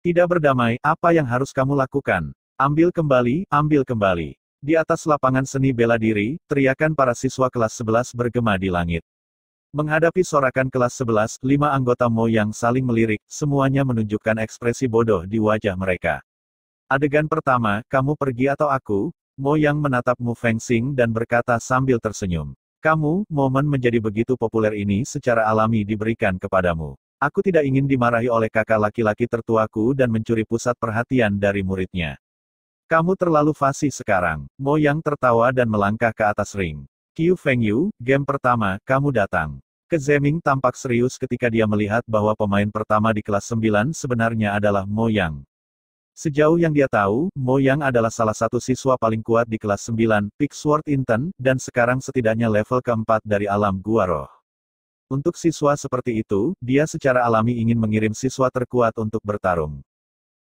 Tidak berdamai, apa yang harus kamu lakukan? Ambil kembali, ambil kembali. Di atas lapangan seni bela diri, teriakan para siswa kelas 11 bergema di langit. Menghadapi sorakan kelas 11, 5 anggota Mo yang saling melirik, semuanya menunjukkan ekspresi bodoh di wajah mereka. Adegan pertama, kamu pergi atau aku? Mo Yang menatap Mu Fengxing dan berkata sambil tersenyum. Kamu, momen menjadi begitu populer ini secara alami diberikan kepadamu. Aku tidak ingin dimarahi oleh kakak laki-laki tertuaku dan mencuri pusat perhatian dari muridnya. Kamu terlalu fasih sekarang. Mo Yang tertawa dan melangkah ke atas ring. Qiu Fengyu, game pertama, kamu datang. Ke Zeming tampak serius ketika dia melihat bahwa pemain pertama di kelas 9 sebenarnya adalah Mo Yang. Sejauh yang dia tahu, Mo Yang adalah salah satu siswa paling kuat di kelas 9, Peak Sword Inten, dan sekarang setidaknya level keempat dari alam Gua Roh. Untuk siswa seperti itu, dia secara alami ingin mengirim siswa terkuat untuk bertarung.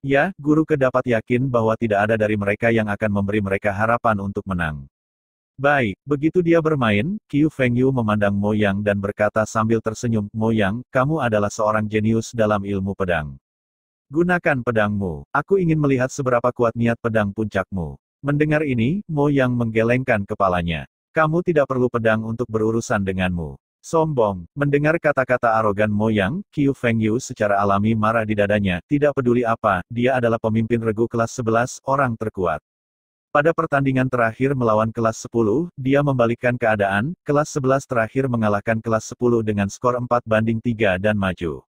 Ya, guru Ke dapat yakin bahwa tidak ada dari mereka yang akan memberi mereka harapan untuk menang. Baik, begitu dia bermain, Qiu Fengyu memandang Mo Yang dan berkata sambil tersenyum, Mo Yang, kamu adalah seorang jenius dalam ilmu pedang. Gunakan pedangmu. Aku ingin melihat seberapa kuat niat pedang puncakmu. Mendengar ini, Mo Yang menggelengkan kepalanya. Kamu tidak perlu pedang untuk berurusan denganmu. Sombong. Mendengar kata-kata arogan Mo Yang, Qiu Fengyu secara alami marah di dadanya, tidak peduli apa, dia adalah pemimpin regu kelas 11, orang terkuat. Pada pertandingan terakhir melawan kelas 10, dia membalikkan keadaan, kelas 11 terakhir mengalahkan kelas 10 dengan skor 4-3 dan maju.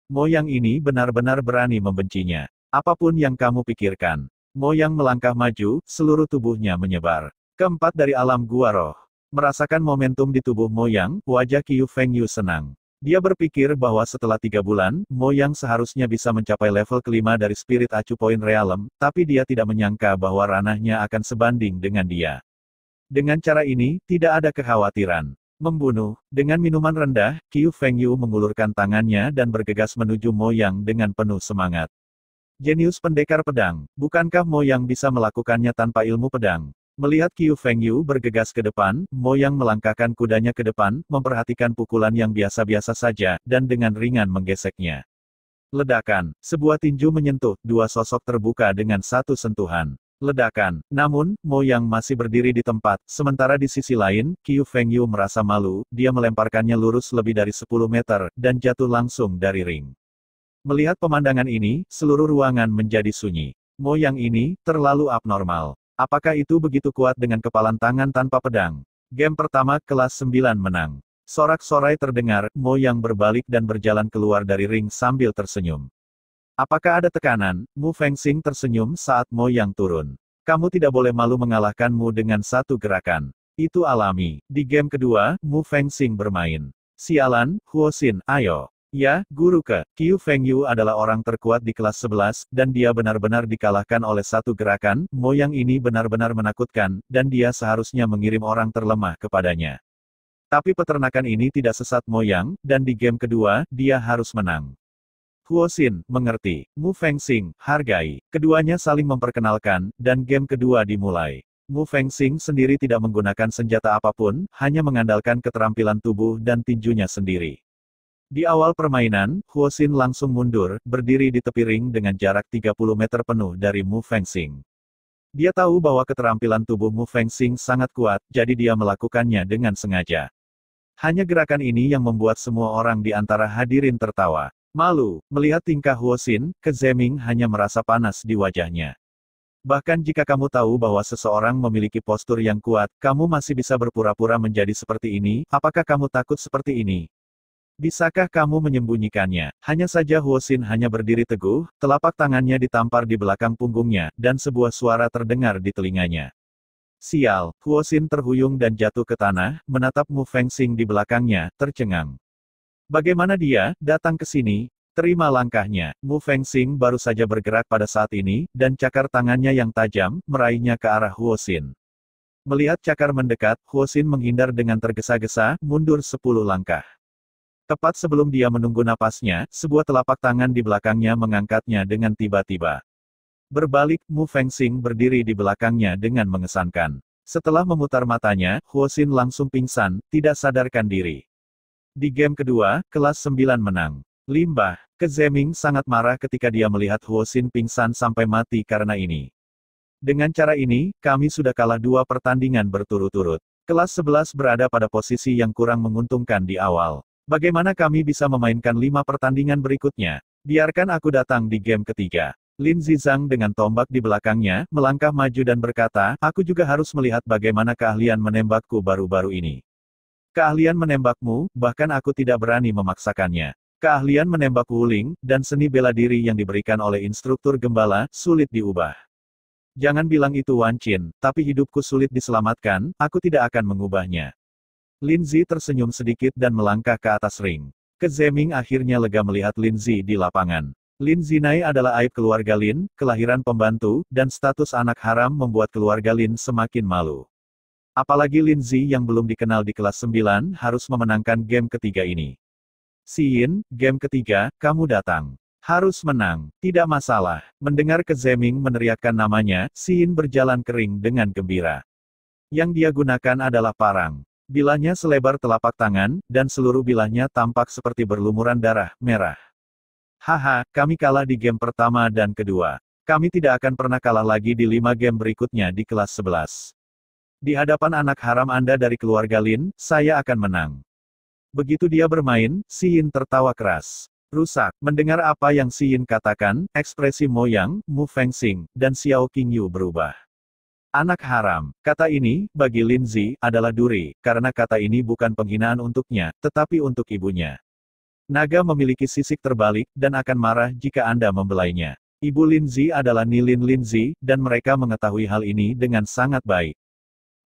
Mo Yang ini benar-benar berani membencinya. Apapun yang kamu pikirkan. Mo Yang melangkah maju, seluruh tubuhnya menyebar. Keempat dari alam Gua Roh. Merasakan momentum di tubuh Mo Yang, wajah Qiu Fengyu senang. Dia berpikir bahwa setelah 3 bulan, Mo Yang seharusnya bisa mencapai level kelima dari Spirit Acu Point Realm, tapi dia tidak menyangka bahwa ranahnya akan sebanding dengan dia. Dengan cara ini, tidak ada kekhawatiran. Membunuh. Dengan minuman rendah, Qiu Fengyu mengulurkan tangannya dan bergegas menuju Mo Yang dengan penuh semangat. Jenius pendekar pedang. Bukankah Mo Yang bisa melakukannya tanpa ilmu pedang? Melihat Qiu Fengyu bergegas ke depan, Mo Yang melangkahkan kudanya ke depan, memperhatikan pukulan yang biasa-biasa saja, dan dengan ringan menggeseknya. Ledakan. Sebuah tinju menyentuh, dua sosok terbuka dengan satu sentuhan. Ledakan. Namun, Mo Yang masih berdiri di tempat, sementara di sisi lain, Qiu Fengyu merasa malu, dia melemparkannya lurus lebih dari 10 meter, dan jatuh langsung dari ring. Melihat pemandangan ini, seluruh ruangan menjadi sunyi. Mo Yang ini, terlalu abnormal. Apakah itu begitu kuat dengan kepalan tangan tanpa pedang? Game pertama, kelas 9 menang. Sorak-sorai terdengar, Mo Yang berbalik dan berjalan keluar dari ring sambil tersenyum. Apakah ada tekanan? Mu Fengxing tersenyum saat Mo Yang turun. Kamu tidak boleh malu mengalahkanmu dengan satu gerakan. Itu alami. Di game kedua, Mu Fengxing bermain. Sialan, Huoxin, ayo. Ya, Guru Ke, Qiu Fengyu adalah orang terkuat di kelas 11, dan dia benar-benar dikalahkan oleh satu gerakan, Mo Yang ini benar-benar menakutkan, dan dia seharusnya mengirim orang terlemah kepadanya. Tapi peternakan ini tidak sesat Mo Yang, dan di game kedua, dia harus menang. Huoxin, mengerti. Mu Fengxing, hargai. Keduanya saling memperkenalkan, dan game kedua dimulai. Mu Fengxing sendiri tidak menggunakan senjata apapun, hanya mengandalkan keterampilan tubuh dan tinjunya sendiri. Di awal permainan, Huoxin langsung mundur, berdiri di tepi ring dengan jarak 30 meter penuh dari Mu Fengxing. Dia tahu bahwa keterampilan tubuh Mu Fengxing sangat kuat, jadi dia melakukannya dengan sengaja. Hanya gerakan ini yang membuat semua orang di antara hadirin tertawa. Malu, melihat tingkah Huoxin, Ke Zeming hanya merasa panas di wajahnya. Bahkan jika kamu tahu bahwa seseorang memiliki postur yang kuat, kamu masih bisa berpura-pura menjadi seperti ini, apakah kamu takut seperti ini? Bisakah kamu menyembunyikannya? Hanya saja Huoxin hanya berdiri teguh, telapak tangannya ditampar di belakang punggungnya, dan sebuah suara terdengar di telinganya. Sial, Huoxin terhuyung dan jatuh ke tanah, menatap Mu Fengxing di belakangnya, tercengang. Bagaimana dia datang ke sini? Terima langkahnya. Mu Fengxing baru saja bergerak pada saat ini, dan cakar tangannya yang tajam, meraihnya ke arah Huoxin. Melihat cakar mendekat, Huoxin menghindar dengan tergesa-gesa, mundur 10 langkah. Tepat sebelum dia menunggu napasnya, sebuah telapak tangan di belakangnya mengangkatnya dengan tiba-tiba. Berbalik, Mu Fengxing berdiri di belakangnya dengan mengesankan. Setelah memutar matanya, Huoxin langsung pingsan, tidak sadarkan diri. Di game kedua, kelas 9 menang. Limbah, Kezeming sangat marah ketika dia melihat Huosin pingsan sampai mati karena ini. Dengan cara ini, kami sudah kalah 2 pertandingan berturut-turut. Kelas 11 berada pada posisi yang kurang menguntungkan di awal. Bagaimana kami bisa memainkan 5 pertandingan berikutnya? Biarkan aku datang di game ketiga. Lin Zizang dengan tombak di belakangnya, melangkah maju dan berkata, aku juga harus melihat bagaimana keahlian menembakku baru-baru ini. Keahlian menembakmu, bahkan aku tidak berani memaksakannya. Keahlian menembak Wuling, dan seni bela diri yang diberikan oleh instruktur gembala, sulit diubah. Jangan bilang itu Wan Qin, tapi hidupku sulit diselamatkan, aku tidak akan mengubahnya. Lin Zi tersenyum sedikit dan melangkah ke atas ring. Kezeming akhirnya lega melihat Lin Zi di lapangan. Lin Zinai adalah aib keluarga Lin, kelahiran pembantu, dan status anak haram membuat keluarga Lin semakin malu. Apalagi Lin Zi yang belum dikenal di kelas 9 harus memenangkan game ketiga ini. Yin, game ketiga, kamu datang. Harus menang, tidak masalah. Mendengar Kezeming meneriakkan namanya, Yin berjalan kering dengan gembira. Yang dia gunakan adalah parang. Bilahnya selebar telapak tangan, dan seluruh bilahnya tampak seperti berlumuran darah merah. Haha, kami kalah di game pertama dan kedua. Kami tidak akan pernah kalah lagi di 5 game berikutnya di kelas 11. Di hadapan anak haram Anda dari keluarga Lin, saya akan menang. Begitu dia bermain, Yin tertawa keras. Rusak. Mendengar apa yang Yin katakan, ekspresi Mo Yang, Mu Fengxing, dan Xiao Qingyu berubah. Anak haram. Kata ini, bagi Lin Zi, adalah duri, karena kata ini bukan penghinaan untuknya, tetapi untuk ibunya. Naga memiliki sisik terbalik, dan akan marah jika Anda membelainya. Ibu Lin Zi adalah Nilin Lin Zi, dan mereka mengetahui hal ini dengan sangat baik.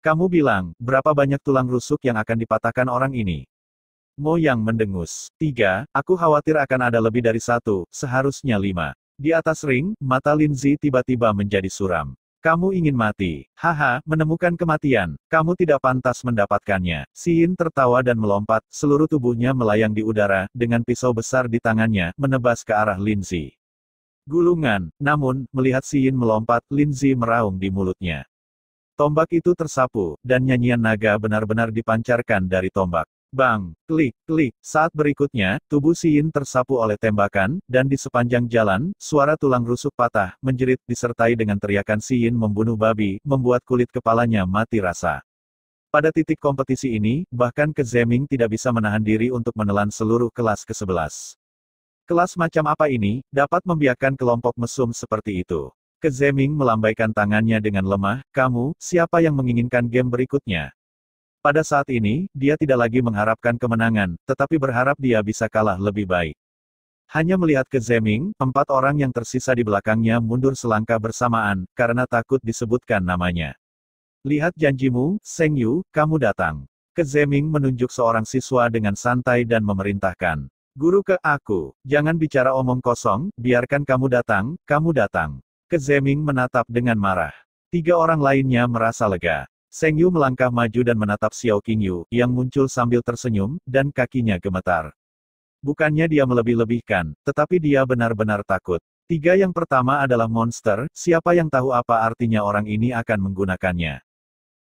Kamu bilang, berapa banyak tulang rusuk yang akan dipatahkan orang ini? Mo Yang mendengus. 3, aku khawatir akan ada lebih dari 1, seharusnya 5. Di atas ring, mata Lin Zi tiba-tiba menjadi suram. Kamu ingin mati. Haha, menemukan kematian. Kamu tidak pantas mendapatkannya. Yin tertawa dan melompat, seluruh tubuhnya melayang di udara, dengan pisau besar di tangannya, menebas ke arah Lin Zi. Gulungan, namun, melihat Yin melompat, Lin Zi meraung di mulutnya. Tombak itu tersapu, dan nyanyian naga benar-benar dipancarkan dari tombak. Bang, klik, klik. Saat berikutnya, tubuh Yin tersapu oleh tembakan, dan di sepanjang jalan, suara tulang rusuk patah, menjerit, disertai dengan teriakan Yin membunuh babi, membuat kulit kepalanya mati rasa. Pada titik kompetisi ini, bahkan Kezeming tidak bisa menahan diri untuk menelan seluruh kelas ke-11. Kelas macam apa ini, dapat membiarkan kelompok mesum seperti itu? Kezeming melambaikan tangannya dengan lemah, kamu, siapa yang menginginkan game berikutnya? Pada saat ini, dia tidak lagi mengharapkan kemenangan, tetapi berharap dia bisa kalah lebih baik. Hanya melihat Kezeming, 4 orang yang tersisa di belakangnya mundur selangkah bersamaan, karena takut disebutkan namanya. Lihat janjimu, Seng Yu, kamu datang. Kezeming menunjuk seorang siswa dengan santai dan memerintahkan. Guru ke aku, jangan bicara omong kosong, biarkan kamu datang, kamu datang. Kezeming menatap dengan marah. 3 orang lainnya merasa lega. Seng Yu melangkah maju dan menatap Xiao Qingyu, yang muncul sambil tersenyum, dan kakinya gemetar. Bukannya dia melebih-lebihkan, tetapi dia benar-benar takut. 3 yang pertama adalah monster, siapa yang tahu apa artinya orang ini akan menggunakannya.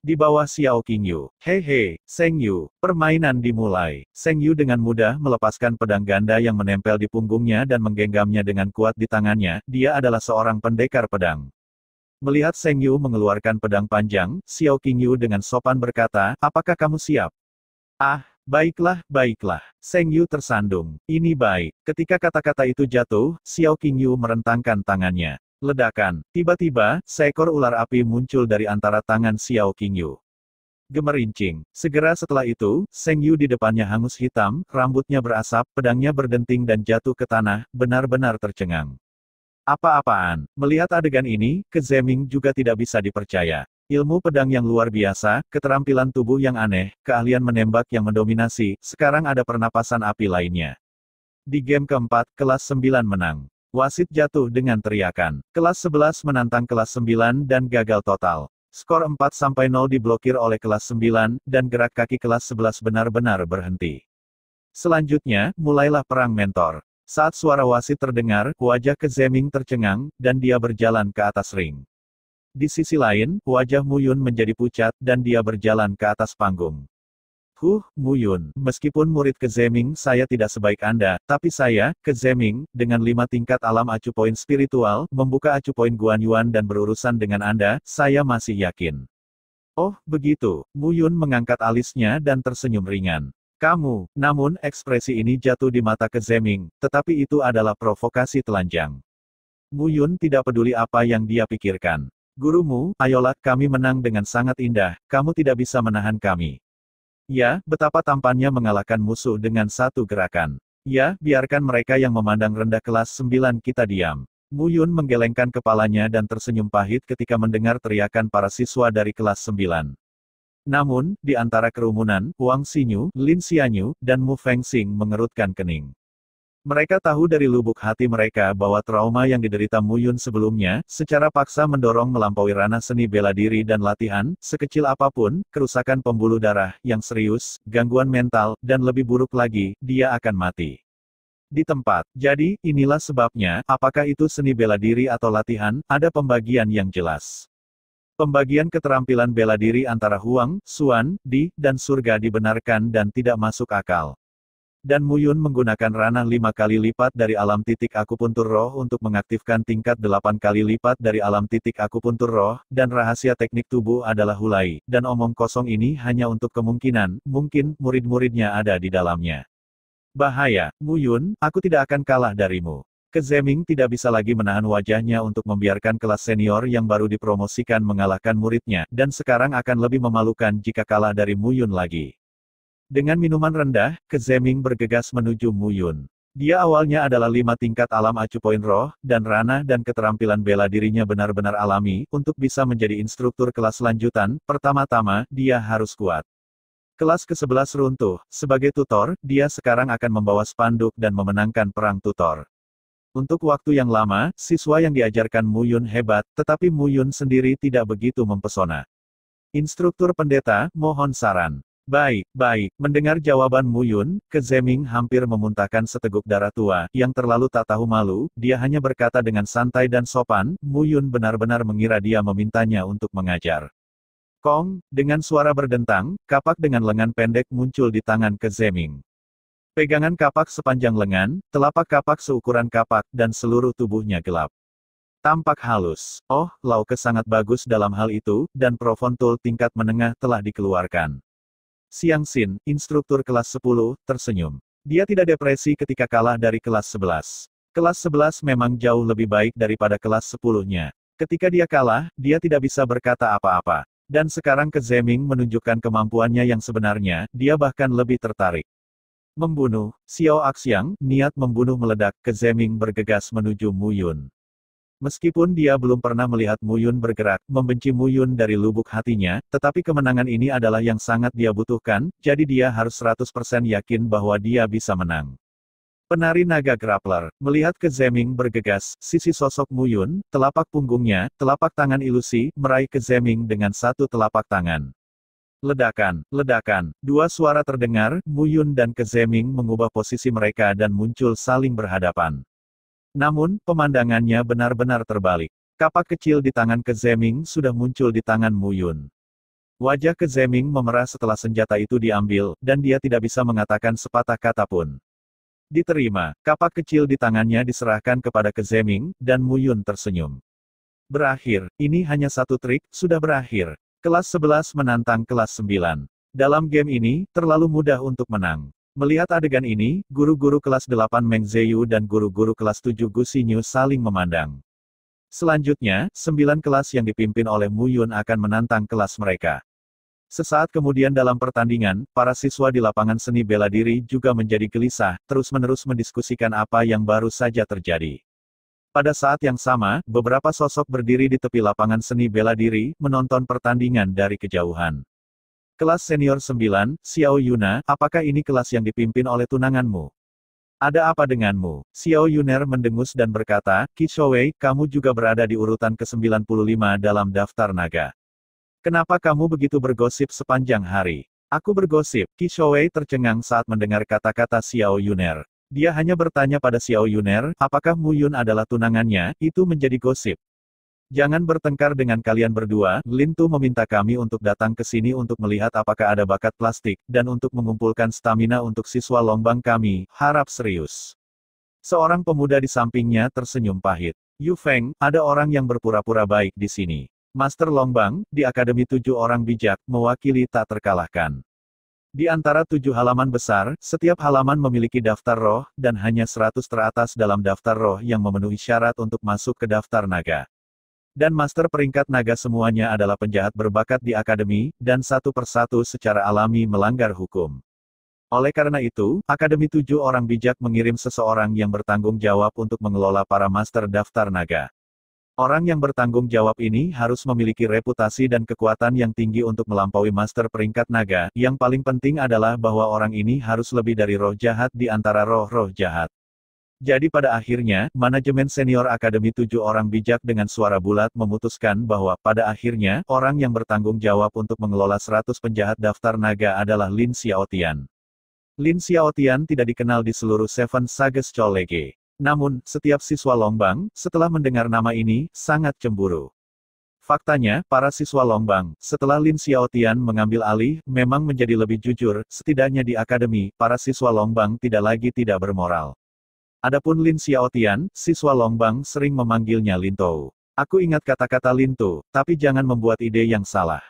Di bawah Xiao Qingyu, hehe, Seng Yu, permainan dimulai. Seng Yu dengan mudah melepaskan pedang ganda yang menempel di punggungnya dan menggenggamnya dengan kuat di tangannya, dia adalah seorang pendekar pedang. Melihat Seng Yu mengeluarkan pedang panjang, Xiao Qingyu dengan sopan berkata, apakah kamu siap? Ah, baiklah, baiklah. Seng Yu tersandung. Ini baik. Ketika kata-kata itu jatuh, Xiao Qingyu merentangkan tangannya. Ledakan. Tiba-tiba, seekor ular api muncul dari antara tangan Xiao Qingyu. Gemerincing. Segera setelah itu, Seng Yu di depannya hangus hitam, rambutnya berasap, pedangnya berdenting dan jatuh ke tanah, benar-benar tercengang. Apa-apaan? Melihat adegan ini, Kezeming juga tidak bisa dipercaya. Ilmu pedang yang luar biasa, keterampilan tubuh yang aneh, keahlian menembak yang mendominasi, sekarang ada pernapasan api lainnya. Di game keempat, kelas 9 menang. Wasit jatuh dengan teriakan. Kelas 11 menantang kelas 9 dan gagal total. Skor 4-0 diblokir oleh kelas 9, dan gerak kaki kelas 11 benar-benar berhenti. Selanjutnya, mulailah perang mentor. Saat suara wasit terdengar, wajah Kezeming tercengang, dan dia berjalan ke atas ring. Di sisi lain, wajah Mu Yun menjadi pucat, dan dia berjalan ke atas panggung. Muyun, meskipun murid ke Zeming saya tidak sebaik Anda, tapi saya, ke Zeming, dengan 5 tingkat alam acu poin spiritual, membuka acu poin Guanyuan dan berurusan dengan Anda, saya masih yakin. Oh, begitu, Muyun mengangkat alisnya dan tersenyum ringan. Kamu, namun ekspresi ini jatuh di mata ke Zeming, tetapi itu adalah provokasi telanjang. Muyun tidak peduli apa yang dia pikirkan. Gurumu, ayolah, kami menang dengan sangat indah, kamu tidak bisa menahan kami. Ya, betapa tampannya mengalahkan musuh dengan satu gerakan. Ya, biarkan mereka yang memandang rendah kelas 9 kita diam. Muyun menggelengkan kepalanya dan tersenyum pahit ketika mendengar teriakan para siswa dari kelas 9. Namun, di antara kerumunan, Wang Xinyu, Lin Xianyu, dan Mu Fengxing mengerutkan kening. Mereka tahu dari lubuk hati mereka bahwa trauma yang diderita Muyun sebelumnya, secara paksa mendorong melampaui ranah seni bela diri dan latihan, sekecil apapun, kerusakan pembuluh darah, yang serius, gangguan mental, dan lebih buruk lagi, dia akan mati. Di tempat. Jadi, inilah sebabnya, apakah itu seni bela diri atau latihan, ada pembagian yang jelas. Pembagian keterampilan bela diri antara Huang, Xuan, Di, dan surga dibenarkan dan tidak masuk akal. Dan Muyun menggunakan ranah 5 kali lipat dari alam titik akupuntur roh untuk mengaktifkan tingkat 8 kali lipat dari alam titik akupuntur roh, dan rahasia teknik tubuh adalah hulai, dan omong kosong ini hanya untuk kemungkinan, mungkin, murid-muridnya ada di dalamnya. Bahaya, Muyun, aku tidak akan kalah darimu. Ke Zeming tidak bisa lagi menahan wajahnya untuk membiarkan kelas senior yang baru dipromosikan mengalahkan muridnya, dan sekarang akan lebih memalukan jika kalah dari Muyun lagi. Dengan minuman rendah, ke Zeming bergegas menuju Muyun. Dia awalnya adalah 5 tingkat alam acu poin roh, dan ranah dan keterampilan bela dirinya benar-benar alami, untuk bisa menjadi instruktur kelas lanjutan, pertama-tama, dia harus kuat. Kelas ke-11 runtuh, sebagai tutor, dia sekarang akan membawa spanduk dan memenangkan perang tutor. Untuk waktu yang lama, siswa yang diajarkan Muyun hebat, tetapi Muyun sendiri tidak begitu mempesona. Instruktur pendeta, mohon saran. Baik, mendengar jawaban Muyun, ke Zeming hampir memuntahkan seteguk darah tua, yang terlalu tak tahu malu, dia hanya berkata dengan santai dan sopan, Muyun benar-benar mengira dia memintanya untuk mengajar. Kong, dengan suara berdentang, kapak dengan lengan pendek muncul di tangan ke Zeming. Pegangan kapak sepanjang lengan, telapak kapak seukuran kapak, dan seluruh tubuhnya gelap. Tampak halus. Oh, Lauke sangat bagus dalam hal itu, dan Profontul tingkat menengah telah dikeluarkan. Xiang Xin, instruktur kelas 10, tersenyum. Dia tidak depresi ketika kalah dari kelas 11. Kelas 11 memang jauh lebih baik daripada kelas 10-nya. Ketika dia kalah, dia tidak bisa berkata apa-apa. Dan sekarang ke Zeming menunjukkan kemampuannya yang sebenarnya, dia bahkan lebih tertarik. Membunuh, Xiao Axiang, niat membunuh meledak, ke Zeming bergegas menuju Muyun. Meskipun dia belum pernah melihat Muyun bergerak, membenci Muyun dari lubuk hatinya, tetapi kemenangan ini adalah yang sangat dia butuhkan, jadi dia harus 100% yakin bahwa dia bisa menang. Penari naga grappler, melihat ke Zeming bergegas, sisi sosok Muyun, telapak punggungnya, telapak tangan ilusi, meraih ke Zeming dengan satu telapak tangan. Ledakan, dua suara terdengar, Muyun dan ke Zeming mengubah posisi mereka dan muncul saling berhadapan. Namun, pemandangannya benar-benar terbalik. Kapak kecil di tangan ke Zeming sudah muncul di tangan Muyun. Wajah ke Zeming memerah setelah senjata itu diambil, dan dia tidak bisa mengatakan sepatah kata pun. Diterima, kapak kecil di tangannya diserahkan kepada ke Zeming, dan Muyun tersenyum. Berakhir, ini hanya satu trik, sudah berakhir. Kelas 11 menantang kelas 9. Dalam game ini, terlalu mudah untuk menang. Melihat adegan ini, guru-guru kelas 8 Meng Zheyu dan guru-guru kelas 7 Gu Xinyu saling memandang. Selanjutnya, 9 kelas yang dipimpin oleh Muyun akan menantang kelas mereka. Sesaat kemudian dalam pertandingan, para siswa di lapangan seni bela diri juga menjadi gelisah, terus-menerus mendiskusikan apa yang baru saja terjadi. Pada saat yang sama, beberapa sosok berdiri di tepi lapangan seni bela diri, menonton pertandingan dari kejauhan. Kelas senior 9, Xiao Yuna, apakah ini kelas yang dipimpin oleh tunanganmu? Ada apa denganmu? Xiao Yuner mendengus dan berkata, Qi Shouwei, kamu juga berada di urutan ke-95 dalam daftar naga. Kenapa kamu begitu bergosip sepanjang hari? Aku bergosip, Qi Shouwei tercengang saat mendengar kata-kata Xiao Yuner. Dia hanya bertanya pada Xiao Yuner, apakah Muyun adalah tunangannya, itu menjadi gosip. Jangan bertengkar dengan kalian berdua, Lin Tu meminta kami untuk datang ke sini untuk melihat apakah ada bakat plastik, dan untuk mengumpulkan stamina untuk siswa Longbang kami, harap serius. Seorang pemuda di sampingnya tersenyum pahit. Yu Feng, ada orang yang berpura-pura baik di sini. Master Longbang, di Akademi 7 orang bijak, mewakili tak terkalahkan. Di antara 7 halaman besar, setiap halaman memiliki daftar roh, dan hanya 100 teratas dalam daftar roh yang memenuhi syarat untuk masuk ke daftar naga. Dan master peringkat naga semuanya adalah penjahat berbakat di akademi, dan satu persatu secara alami melanggar hukum. Oleh karena itu, Akademi 7 orang bijak mengirim seseorang yang bertanggung jawab untuk mengelola para master daftar naga. Orang yang bertanggung jawab ini harus memiliki reputasi dan kekuatan yang tinggi untuk melampaui master peringkat naga. Yang paling penting adalah bahwa orang ini harus lebih dari roh jahat di antara roh-roh jahat. Jadi pada akhirnya, manajemen senior Akademi 7 orang bijak dengan suara bulat memutuskan bahwa, pada akhirnya, orang yang bertanggung jawab untuk mengelola 100 penjahat daftar naga adalah Lin Xiaotian. Lin Xiaotian tidak dikenal di seluruh Seven Sages College. Namun, setiap siswa Longbang, setelah mendengar nama ini, sangat cemburu. Faktanya, para siswa Longbang, setelah Lin Xiaotian mengambil alih, memang menjadi lebih jujur, setidaknya di akademi, para siswa Longbang tidak lagi tidak bermoral. Adapun Lin Xiaotian, siswa Longbang sering memanggilnya Lin Tou. Aku ingat kata-kata Lin Tu, tapi jangan membuat ide yang salah.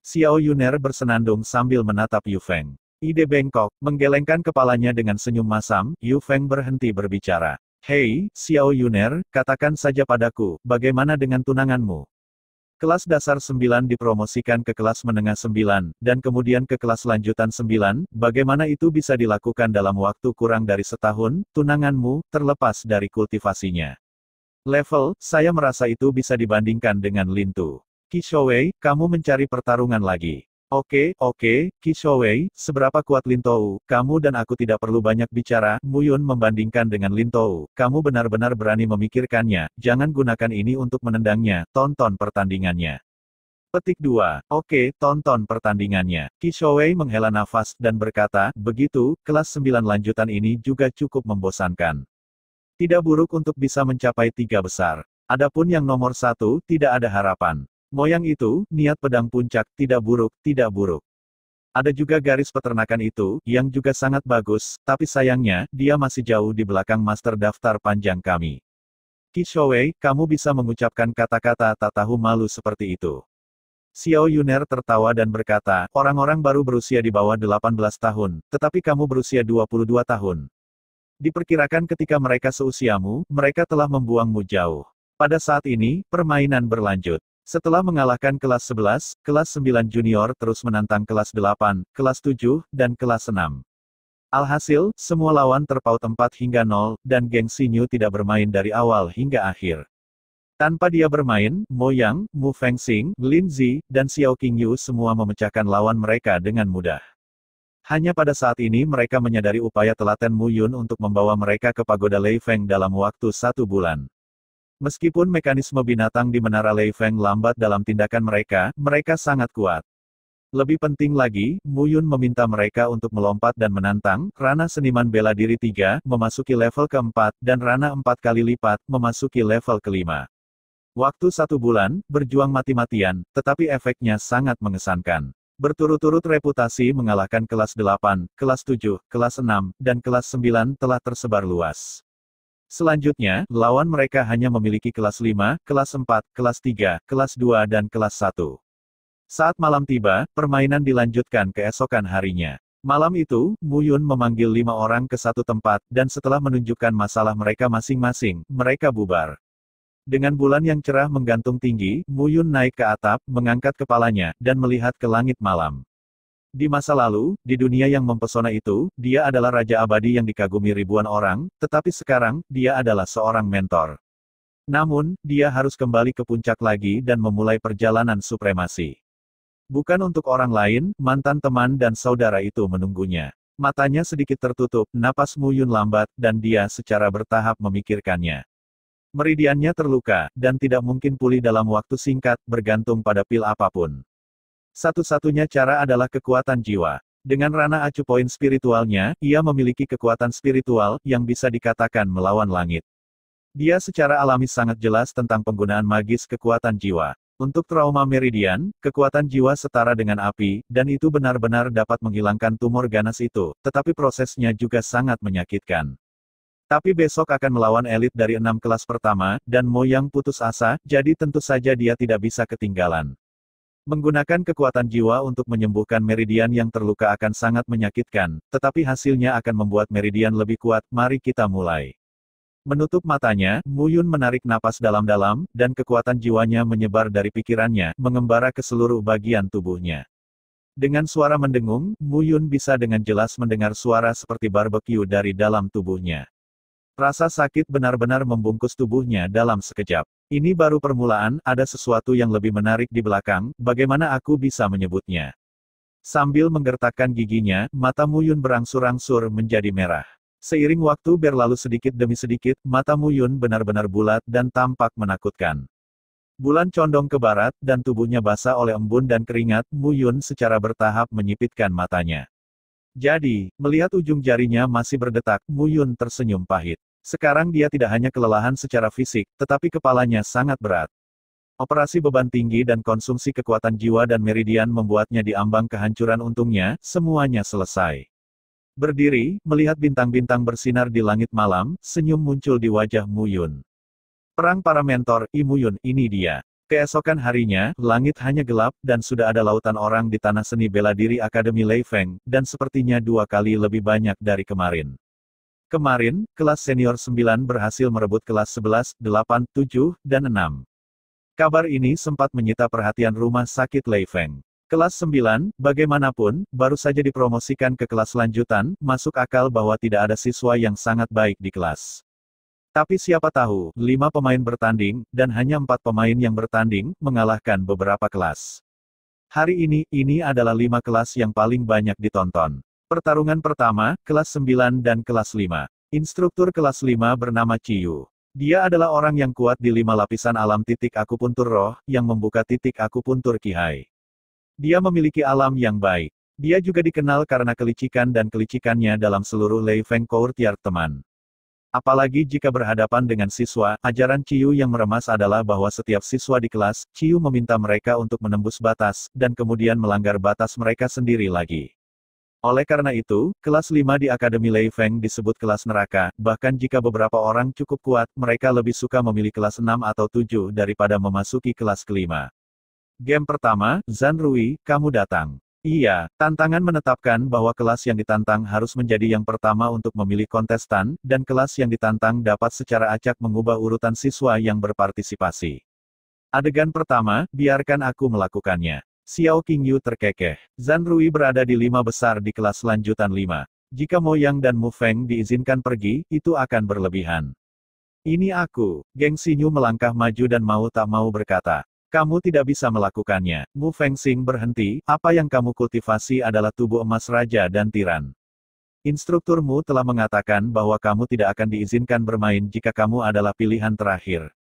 Xiao Yuner bersenandung sambil menatap Yu Feng. Ide bengkok, menggelengkan kepalanya dengan senyum masam, Yu Feng berhenti berbicara. Hei, Xiao Yuner, katakan saja padaku, bagaimana dengan tunanganmu? Kelas dasar 9 dipromosikan ke kelas menengah 9, dan kemudian ke kelas lanjutan 9, bagaimana itu bisa dilakukan dalam waktu kurang dari setahun, tunanganmu, terlepas dari kultivasinya. Level, saya merasa itu bisa dibandingkan dengan Lin Tu. Qi Shouwei, kamu mencari pertarungan lagi. Oke, Qi Shouwei, seberapa kuat Lin Tou, kamu dan aku tidak perlu banyak bicara, Mu Yun membandingkan dengan Lin Tou, kamu benar-benar berani memikirkannya, jangan gunakan ini untuk menendangnya, tonton pertandingannya. Petik 2. Oke, tonton pertandingannya. Qi Shouwei menghela nafas, dan berkata, begitu, kelas 9 lanjutan ini juga cukup membosankan. Tidak buruk untuk bisa mencapai 3 besar. Adapun yang nomor 1, tidak ada harapan. Moyang itu, niat pedang puncak, tidak buruk, tidak buruk. Ada juga garis peternakan itu, yang juga sangat bagus, tapi sayangnya, dia masih jauh di belakang master daftar panjang kami. Qi Shouwei, kamu bisa mengucapkan kata-kata tak tahu malu seperti itu. Xiao Yuner tertawa dan berkata, orang-orang baru berusia di bawah 18 tahun, tetapi kamu berusia 22 tahun. Diperkirakan ketika mereka seusiamu, mereka telah membuangmu jauh. Pada saat ini, permainan berlanjut. Setelah mengalahkan kelas 11, kelas 9 junior terus menantang kelas 8, kelas 7, dan kelas 6. Alhasil, semua lawan terpaut 4 hingga 0, dan geng Xinyu tidak bermain dari awal hingga akhir. Tanpa dia bermain, Mo Yang, Mu Fengxing, Lin Zi, dan Xiao Qingyu semua memecahkan lawan mereka dengan mudah. Hanya pada saat ini mereka menyadari upaya telaten Mu Yun untuk membawa mereka ke pagoda Lei Feng dalam waktu 1 bulan. Meskipun mekanisme binatang di Menara Lei Feng lambat dalam tindakan mereka, mereka sangat kuat. Lebih penting lagi, Mu Yun meminta mereka untuk melompat dan menantang, Rana Seniman Bela Diri 3, memasuki level ke-4, dan Rana 4 kali lipat, memasuki level ke-5. Waktu 1 bulan, berjuang mati-matian, tetapi efeknya sangat mengesankan. Berturut-turut reputasi mengalahkan kelas 8, kelas 7, kelas 6, dan kelas 9 telah tersebar luas. Selanjutnya, lawan mereka hanya memiliki kelas 5, kelas 4, kelas 3, kelas 2 dan kelas 1. Saat malam tiba, permainan dilanjutkan keesokan harinya. Malam itu, Mu Yun memanggil 5 orang ke satu tempat, dan setelah menunjukkan masalah mereka masing-masing, mereka bubar. Dengan bulan yang cerah menggantung tinggi, Mu Yun naik ke atap, mengangkat kepalanya, dan melihat ke langit malam. Di masa lalu, di dunia yang mempesona itu, dia adalah raja abadi yang dikagumi ribuan orang, tetapi sekarang, dia adalah seorang mentor. Namun, dia harus kembali ke puncak lagi dan memulai perjalanan supremasi. Bukan untuk orang lain, mantan teman dan saudara itu menunggunya. Matanya sedikit tertutup, napas Mu Yun lambat, dan dia secara bertahap memikirkannya. Meridiannya terluka, dan tidak mungkin pulih dalam waktu singkat, bergantung pada pil apapun. Satu-satunya cara adalah kekuatan jiwa. Dengan Rana acu poin spiritualnya, ia memiliki kekuatan spiritual, yang bisa dikatakan melawan langit. Dia secara alami sangat jelas tentang penggunaan magis kekuatan jiwa. Untuk trauma meridian, kekuatan jiwa setara dengan api, dan itu benar-benar dapat menghilangkan tumor ganas itu, tetapi prosesnya juga sangat menyakitkan. Tapi besok akan melawan elit dari 6 kelas pertama, dan Mo yang putus asa, jadi tentu saja dia tidak bisa ketinggalan. Menggunakan kekuatan jiwa untuk menyembuhkan meridian yang terluka akan sangat menyakitkan, tetapi hasilnya akan membuat meridian lebih kuat. Mari kita mulai. Menutup matanya, Mu Yun menarik napas dalam-dalam, dan kekuatan jiwanya menyebar dari pikirannya, mengembara ke seluruh bagian tubuhnya. Dengan suara mendengung, Mu Yun bisa dengan jelas mendengar suara seperti barbeque dari dalam tubuhnya. Rasa sakit benar-benar membungkus tubuhnya dalam sekejap. Ini baru permulaan, ada sesuatu yang lebih menarik di belakang, bagaimana aku bisa menyebutnya. Sambil menggertakkan giginya, mata Mu Yun berangsur-angsur menjadi merah. Seiring waktu berlalu sedikit demi sedikit, mata Mu Yun benar-benar bulat dan tampak menakutkan. Bulan condong ke barat, dan tubuhnya basah oleh embun dan keringat. Mu Yun secara bertahap menyipitkan matanya. Jadi, melihat ujung jarinya masih berdetak, Mu Yun tersenyum pahit. Sekarang dia tidak hanya kelelahan secara fisik, tetapi kepalanya sangat berat. Operasi beban tinggi dan konsumsi kekuatan jiwa dan meridian membuatnya diambang kehancuran. Untungnya, semuanya selesai. Berdiri, melihat bintang-bintang bersinar di langit malam, senyum muncul di wajah Mu Yun. Perang para mentor, Mu Yun, ini dia. Keesokan harinya, langit hanya gelap, dan sudah ada lautan orang di tanah seni bela diri Akademi Lei Feng, dan sepertinya 2 kali lebih banyak dari kemarin. Kemarin, kelas senior 9 berhasil merebut kelas 11, 8, 7, dan 6. Kabar ini sempat menyita perhatian rumah sakit Lei Feng. Kelas 9, bagaimanapun, baru saja dipromosikan ke kelas lanjutan, masuk akal bahwa tidak ada siswa yang sangat baik di kelas. Tapi siapa tahu, 5 pemain bertanding, dan hanya 4 pemain yang bertanding, mengalahkan beberapa kelas. Hari ini adalah 5 kelas yang paling banyak ditonton. Pertarungan pertama, kelas 9 dan kelas 5. Instruktur kelas 5 bernama Ciyu. Dia adalah orang yang kuat di 5 lapisan alam titik akupuntur roh, yang membuka titik akupuntur Qihai. Dia memiliki alam yang baik. Dia juga dikenal karena kelicikan dan kelicikannya dalam seluruh Lei Feng Courtyard teman. Apalagi jika berhadapan dengan siswa, ajaran Ciyu yang meremas adalah bahwa setiap siswa di kelas, Ciyu meminta mereka untuk menembus batas, dan kemudian melanggar batas mereka sendiri lagi. Oleh karena itu, kelas 5 di Akademi Lei Feng disebut kelas neraka, bahkan jika beberapa orang cukup kuat, mereka lebih suka memilih kelas 6 atau 7 daripada memasuki kelas kelima. Game pertama, Zhan Rui, kamu datang. Iya, tantangan menetapkan bahwa kelas yang ditantang harus menjadi yang pertama untuk memilih kontestan, dan kelas yang ditantang dapat secara acak mengubah urutan siswa yang berpartisipasi. Adegan pertama, biarkan aku melakukannya. Xiao Qingyu terkekeh. Zhan Rui berada di 5 besar di kelas lanjutan 5. Jika Mo Yang dan Mu Feng diizinkan pergi, itu akan berlebihan. Ini aku. Geng Xinyu melangkah maju dan mau tak mau berkata. Kamu tidak bisa melakukannya. Mu Fengxing berhenti, apa yang kamu kultivasi adalah tubuh emas raja dan tiran. Instrukturmu telah mengatakan bahwa kamu tidak akan diizinkan bermain jika kamu adalah pilihan terakhir.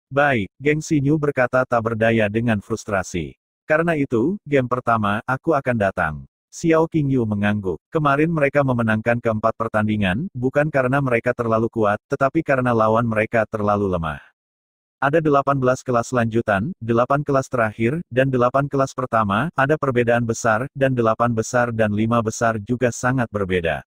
Baik, Geng Xinyu berkata tak berdaya dengan frustrasi. Karena itu, game pertama, aku akan datang. Xiao Qingyu mengangguk. Kemarin mereka memenangkan keempat pertandingan, bukan karena mereka terlalu kuat, tetapi karena lawan mereka terlalu lemah. Ada 18 kelas lanjutan, 8 kelas terakhir, dan 8 kelas pertama, ada perbedaan besar, dan 8 besar dan 5 besar juga sangat berbeda.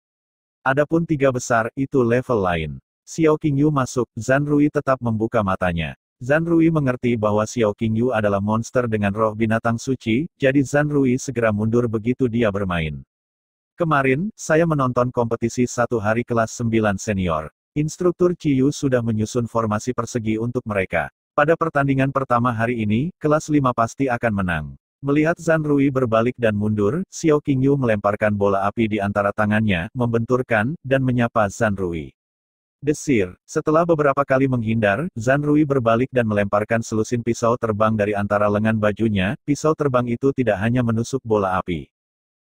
Adapun 3 besar, itu level lain. Xiao Qingyu masuk, Zhan Rui tetap membuka matanya. Zhan Rui mengerti bahwa Xiao Qingyu adalah monster dengan roh binatang suci, jadi Zhan Rui segera mundur begitu dia bermain. Kemarin, saya menonton kompetisi 1 hari kelas 9 senior. Instruktur Ciyu sudah menyusun formasi persegi untuk mereka. Pada pertandingan pertama hari ini, kelas 5 pasti akan menang. Melihat Zhan Rui berbalik dan mundur, Xiao Qingyu melemparkan bola api di antara tangannya, membenturkan, dan menyapa Zhan Rui. Desir. Setelah beberapa kali menghindar, Zhan Rui berbalik dan melemparkan selusin pisau terbang dari antara lengan bajunya. Pisau terbang itu tidak hanya menusuk bola api.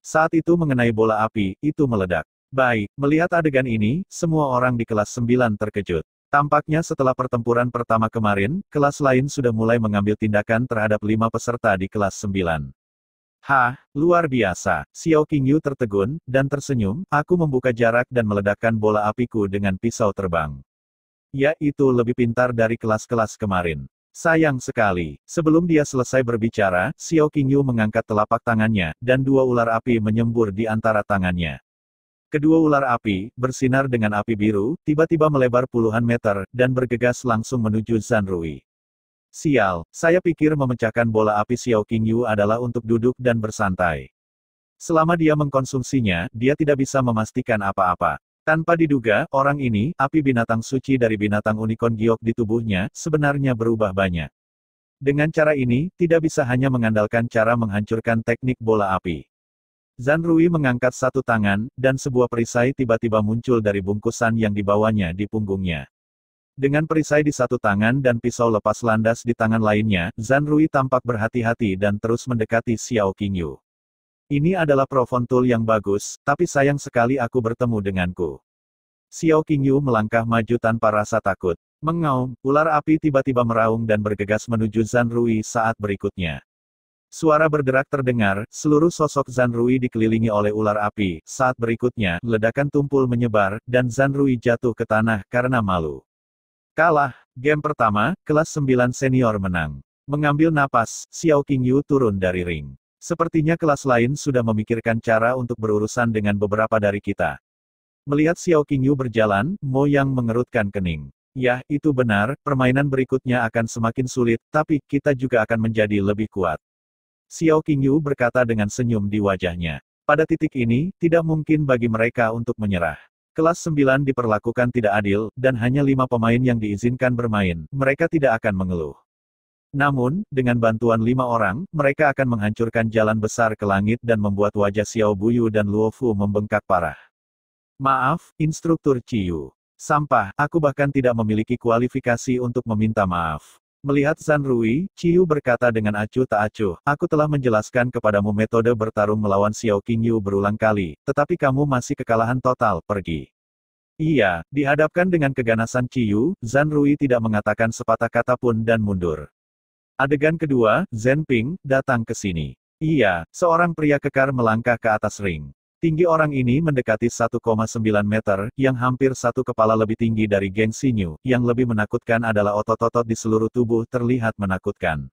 Saat itu mengenai bola api, itu meledak. Baik, melihat adegan ini, semua orang di kelas 9 terkejut. Tampaknya setelah pertempuran pertama kemarin, kelas lain sudah mulai mengambil tindakan terhadap 5 peserta di kelas 9. Hah, luar biasa. Xiao Qingyu tertegun, dan tersenyum, aku membuka jarak dan meledakkan bola apiku dengan pisau terbang. Ya, itu lebih pintar dari kelas-kelas kemarin. Sayang sekali. Sebelum dia selesai berbicara, Xiao Qingyu mengangkat telapak tangannya, dan dua ular api menyembur di antara tangannya. Kedua ular api, bersinar dengan api biru, tiba-tiba melebar puluhan meter, dan bergegas langsung menuju Zhan Rui. Sial, saya pikir memecahkan bola api Xiao Qingyu adalah untuk duduk dan bersantai. Selama dia mengkonsumsinya, dia tidak bisa memastikan apa-apa. Tanpa diduga, orang ini, api binatang suci dari binatang unicorn giok di tubuhnya, sebenarnya berubah banyak. Dengan cara ini, tidak bisa hanya mengandalkan cara menghancurkan teknik bola api. Zhan Rui mengangkat satu tangan, dan sebuah perisai tiba-tiba muncul dari bungkusan yang dibawanya di punggungnya. Dengan perisai di satu tangan dan pisau lepas landas di tangan lainnya, Zhan Rui tampak berhati-hati dan terus mendekati Xiao Qingyu. Ini adalah Profontul yang bagus, tapi sayang sekali aku bertemu denganku. Xiao Qingyu melangkah maju tanpa rasa takut. Mengaum, ular api tiba-tiba meraung dan bergegas menuju Zhan Rui saat berikutnya. Suara berderak terdengar, seluruh sosok Zhan Rui dikelilingi oleh ular api. Saat berikutnya, ledakan tumpul menyebar, dan Zhan Rui jatuh ke tanah karena malu. Kalah, game pertama, kelas 9 senior menang. Mengambil napas, Xiao Qingyu turun dari ring. Sepertinya kelas lain sudah memikirkan cara untuk berurusan dengan beberapa dari kita. Melihat Xiao Qingyu berjalan, Mo Yang mengerutkan kening. Yah, itu benar, permainan berikutnya akan semakin sulit, tapi kita juga akan menjadi lebih kuat. Xiao Qingyu berkata dengan senyum di wajahnya. Pada titik ini, tidak mungkin bagi mereka untuk menyerah. Kelas 9 diperlakukan tidak adil, dan hanya 5 pemain yang diizinkan bermain, mereka tidak akan mengeluh. Namun, dengan bantuan 5 orang, mereka akan menghancurkan jalan besar ke langit dan membuat wajah Xiao Buyu dan Luo Fu membengkak parah. Maaf, Instruktur Ciyu. Sampah, aku bahkan tidak memiliki kualifikasi untuk meminta maaf. Melihat Zhan Rui, Ciyu berkata dengan acuh tak acuh, aku telah menjelaskan kepadamu metode bertarung melawan Xiao Qingyu berulang kali, tetapi kamu masih kekalahan total, pergi. Iya, dihadapkan dengan keganasan Ciyu, Zhan Rui tidak mengatakan sepatah kata pun dan mundur. Adegan kedua, Zhen Ping, datang ke sini. Iya, seorang pria kekar melangkah ke atas ring. Tinggi orang ini mendekati 1,9 meter, yang hampir satu kepala lebih tinggi dari Geng Xinyu. Yang lebih menakutkan adalah otot-otot di seluruh tubuh terlihat menakutkan.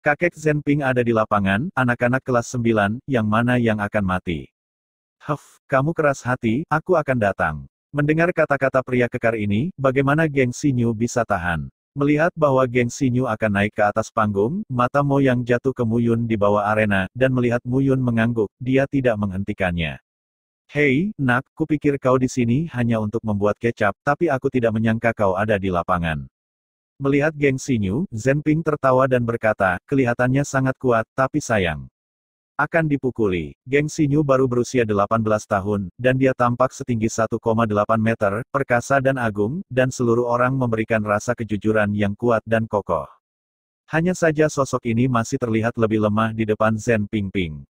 Kakek Zhen Ping ada di lapangan, anak-anak kelas 9, yang mana yang akan mati. Huff, kamu keras hati, aku akan datang. Mendengar kata-kata pria kekar ini, bagaimana Geng Xinyu bisa tahan? Melihat bahwa Geng Xinyu akan naik ke atas panggung, mata Mo yang jatuh ke Muyun di bawah arena, dan melihat Muyun mengangguk, dia tidak menghentikannya. Hei, nak, kupikir kau di sini hanya untuk membuat kecap, tapi aku tidak menyangka kau ada di lapangan. Melihat Geng Xinyu, Zhen Ping tertawa dan berkata, kelihatannya sangat kuat, tapi sayang. Akan dipukuli. Geng Xinyu baru berusia 18 tahun, dan dia tampak setinggi 1,8 meter, perkasa dan agung, dan seluruh orang memberikan rasa kejujuran yang kuat dan kokoh. Hanya saja sosok ini masih terlihat lebih lemah di depan Zhen Ping.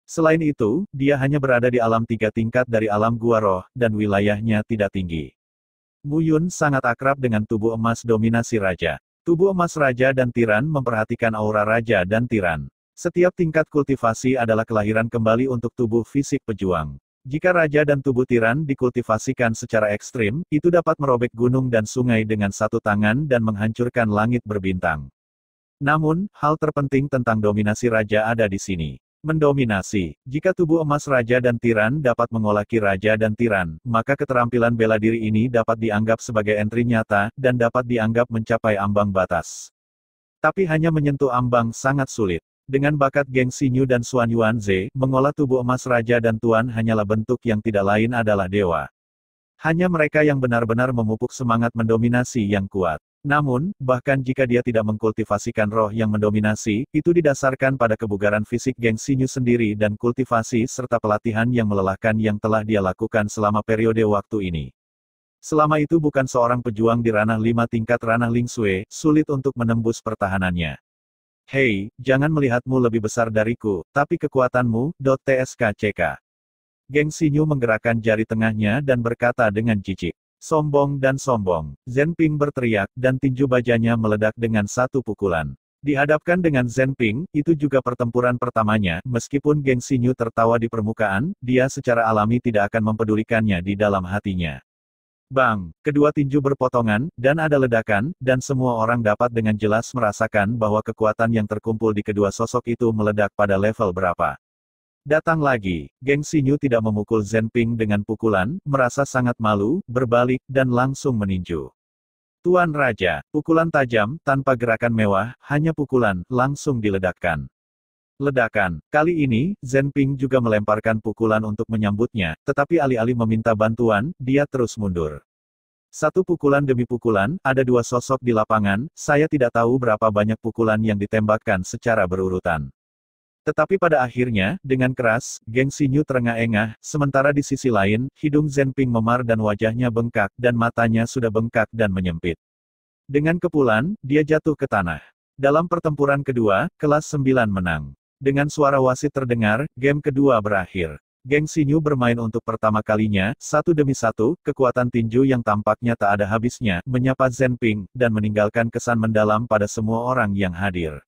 Selain itu, dia hanya berada di alam 3 tingkat dari alam gua roh, dan wilayahnya tidak tinggi. Muyun sangat akrab dengan tubuh emas dominasi raja. Tubuh emas raja dan tiran memperhatikan aura raja dan tiran. Setiap tingkat kultivasi adalah kelahiran kembali untuk tubuh fisik pejuang. Jika raja dan tubuh tiran dikultivasikan secara ekstrim, itu dapat merobek gunung dan sungai dengan satu tangan dan menghancurkan langit berbintang. Namun, hal terpenting tentang dominasi raja ada di sini. Mendominasi. Jika tubuh emas raja dan tiran dapat mengolah ki raja dan tiran, maka keterampilan bela diri ini dapat dianggap sebagai entry nyata, dan dapat dianggap mencapai ambang batas. Tapi hanya menyentuh ambang sangat sulit. Dengan bakat Geng Xinyu dan Xuan Yuanze, mengolah tubuh emas raja dan tuan hanyalah bentuk yang tidak lain adalah dewa. Hanya mereka yang benar-benar memupuk semangat mendominasi yang kuat. Namun, bahkan jika dia tidak mengkultivasikan roh yang mendominasi, itu didasarkan pada kebugaran fisik Geng Xinyu sendiri dan kultivasi serta pelatihan yang melelahkan yang telah dia lakukan selama periode waktu ini. Selama itu bukan seorang pejuang di ranah 5 tingkat ranah Ling Xue, sulit untuk menembus pertahanannya. Hei, jangan melihatmu lebih besar dariku, tapi kekuatanmu, .tskck. Geng Xinyu menggerakkan jari tengahnya dan berkata dengan jijik. Sombong dan sombong. Zhen Ping berteriak, dan tinju bajanya meledak dengan satu pukulan. Dihadapkan dengan Zhen Ping, itu juga pertempuran pertamanya, meskipun Geng Xinyu tertawa di permukaan, dia secara alami tidak akan mempedulikannya di dalam hatinya. Bang, kedua tinju berpotongan, dan ada ledakan, dan semua orang dapat dengan jelas merasakan bahwa kekuatan yang terkumpul di kedua sosok itu meledak pada level berapa. Datang lagi, Geng Xinyu tidak memukul Zhen Ping dengan pukulan, merasa sangat malu, berbalik, dan langsung meninju. Tuan Raja, pukulan tajam, tanpa gerakan mewah, hanya pukulan, langsung diledakkan. Ledakan. Kali ini, Zhen Ping juga melemparkan pukulan untuk menyambutnya, tetapi alih-alih meminta bantuan, dia terus mundur. Satu pukulan demi pukulan, ada dua sosok di lapangan, saya tidak tahu berapa banyak pukulan yang ditembakkan secara berurutan. Tetapi pada akhirnya, dengan keras, Geng Xinyu terengah-engah, sementara di sisi lain, hidung Zhen Ping memar dan wajahnya bengkak, dan matanya sudah bengkak dan menyempit. Dengan kepulan, dia jatuh ke tanah. Dalam pertempuran kedua, kelas 9 menang. Dengan suara wasit terdengar, game kedua berakhir. Geng Xinyu bermain untuk pertama kalinya, satu demi satu, kekuatan tinju yang tampaknya tak ada habisnya, menyapa Zhen Ping, dan meninggalkan kesan mendalam pada semua orang yang hadir.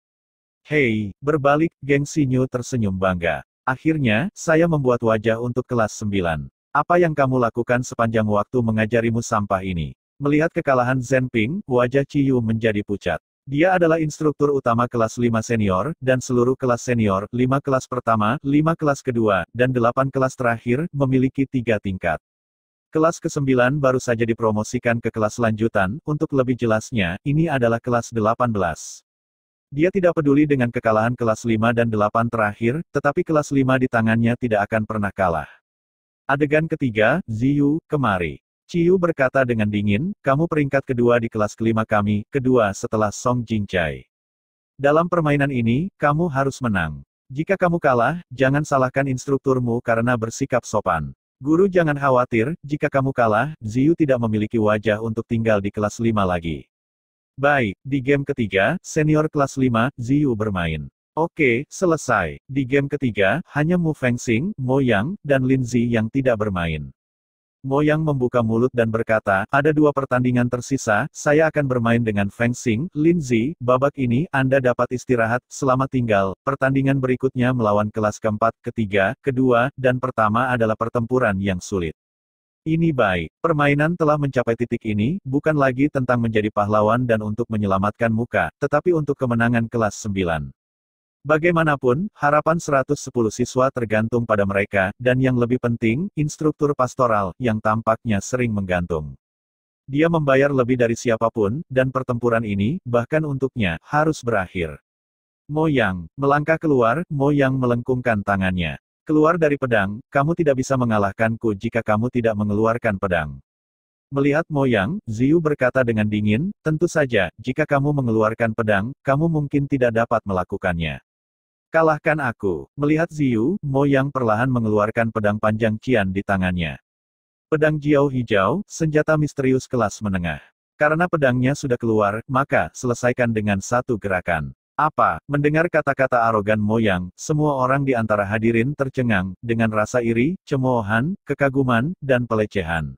Hei, berbalik, Geng Xinyu tersenyum bangga. Akhirnya, saya membuat wajah untuk kelas 9. Apa yang kamu lakukan sepanjang waktu mengajarimu sampah ini? Melihat kekalahan Zhen Ping, wajah Ciyu menjadi pucat. Dia adalah instruktur utama kelas 5 senior, dan seluruh kelas senior, 5 kelas pertama, 5 kelas kedua, dan 8 kelas terakhir, memiliki 3 tingkat. Kelas ke-9 baru saja dipromosikan ke kelas lanjutan, untuk lebih jelasnya, ini adalah kelas 18. Dia tidak peduli dengan kekalahan kelas 5 dan 8 terakhir, tetapi kelas 5 di tangannya tidak akan pernah kalah. Adegan ketiga, Ziyu, kemari. Ciyu berkata dengan dingin, kamu peringkat kedua di kelas kelima kami, kedua setelah Song Jingchai. Dalam permainan ini, kamu harus menang. Jika kamu kalah, jangan salahkan instrukturmu karena bersikap sopan. Guru jangan khawatir, jika kamu kalah, Ziyu tidak memiliki wajah untuk tinggal di kelas 5 lagi. Baik, di game ketiga, senior kelas 5, Ziyu bermain. Oke, selesai. Di game ketiga, hanya Mu Fengxing, Mo Yang, dan Lin Zi yang tidak bermain. Mo Yang membuka mulut dan berkata, ada 2 pertandingan tersisa, saya akan bermain dengan Fengxing, Lin Zi, babak ini, Anda dapat istirahat, selamat tinggal, pertandingan berikutnya melawan kelas keempat, ketiga, kedua, dan pertama adalah pertempuran yang sulit. Ini baik. Permainan telah mencapai titik ini, bukan lagi tentang menjadi pahlawan dan untuk menyelamatkan muka, tetapi untuk kemenangan kelas 9. Bagaimanapun, harapan 110 siswa tergantung pada mereka, dan yang lebih penting, instruktur pastoral, yang tampaknya sering menggantung. Dia membayar lebih dari siapapun, dan pertempuran ini, bahkan untuknya, harus berakhir. Mo Yang, melangkah keluar, Mo Yang melengkungkan tangannya. Keluar dari pedang, kamu tidak bisa mengalahkanku jika kamu tidak mengeluarkan pedang. Melihat Mo Yang, Ziyu berkata dengan dingin, tentu saja, jika kamu mengeluarkan pedang, kamu mungkin tidak dapat melakukannya. Kalahkan aku. Melihat Ziyu, Mo Yang perlahan mengeluarkan pedang panjang Qian di tangannya. Pedang Jiao hijau, senjata misterius kelas menengah. Karena pedangnya sudah keluar, maka, selesaikan dengan satu gerakan. Apa? Mendengar kata-kata arogan Mo Yang, semua orang di antara hadirin tercengang, dengan rasa iri, cemoohan, kekaguman, dan pelecehan.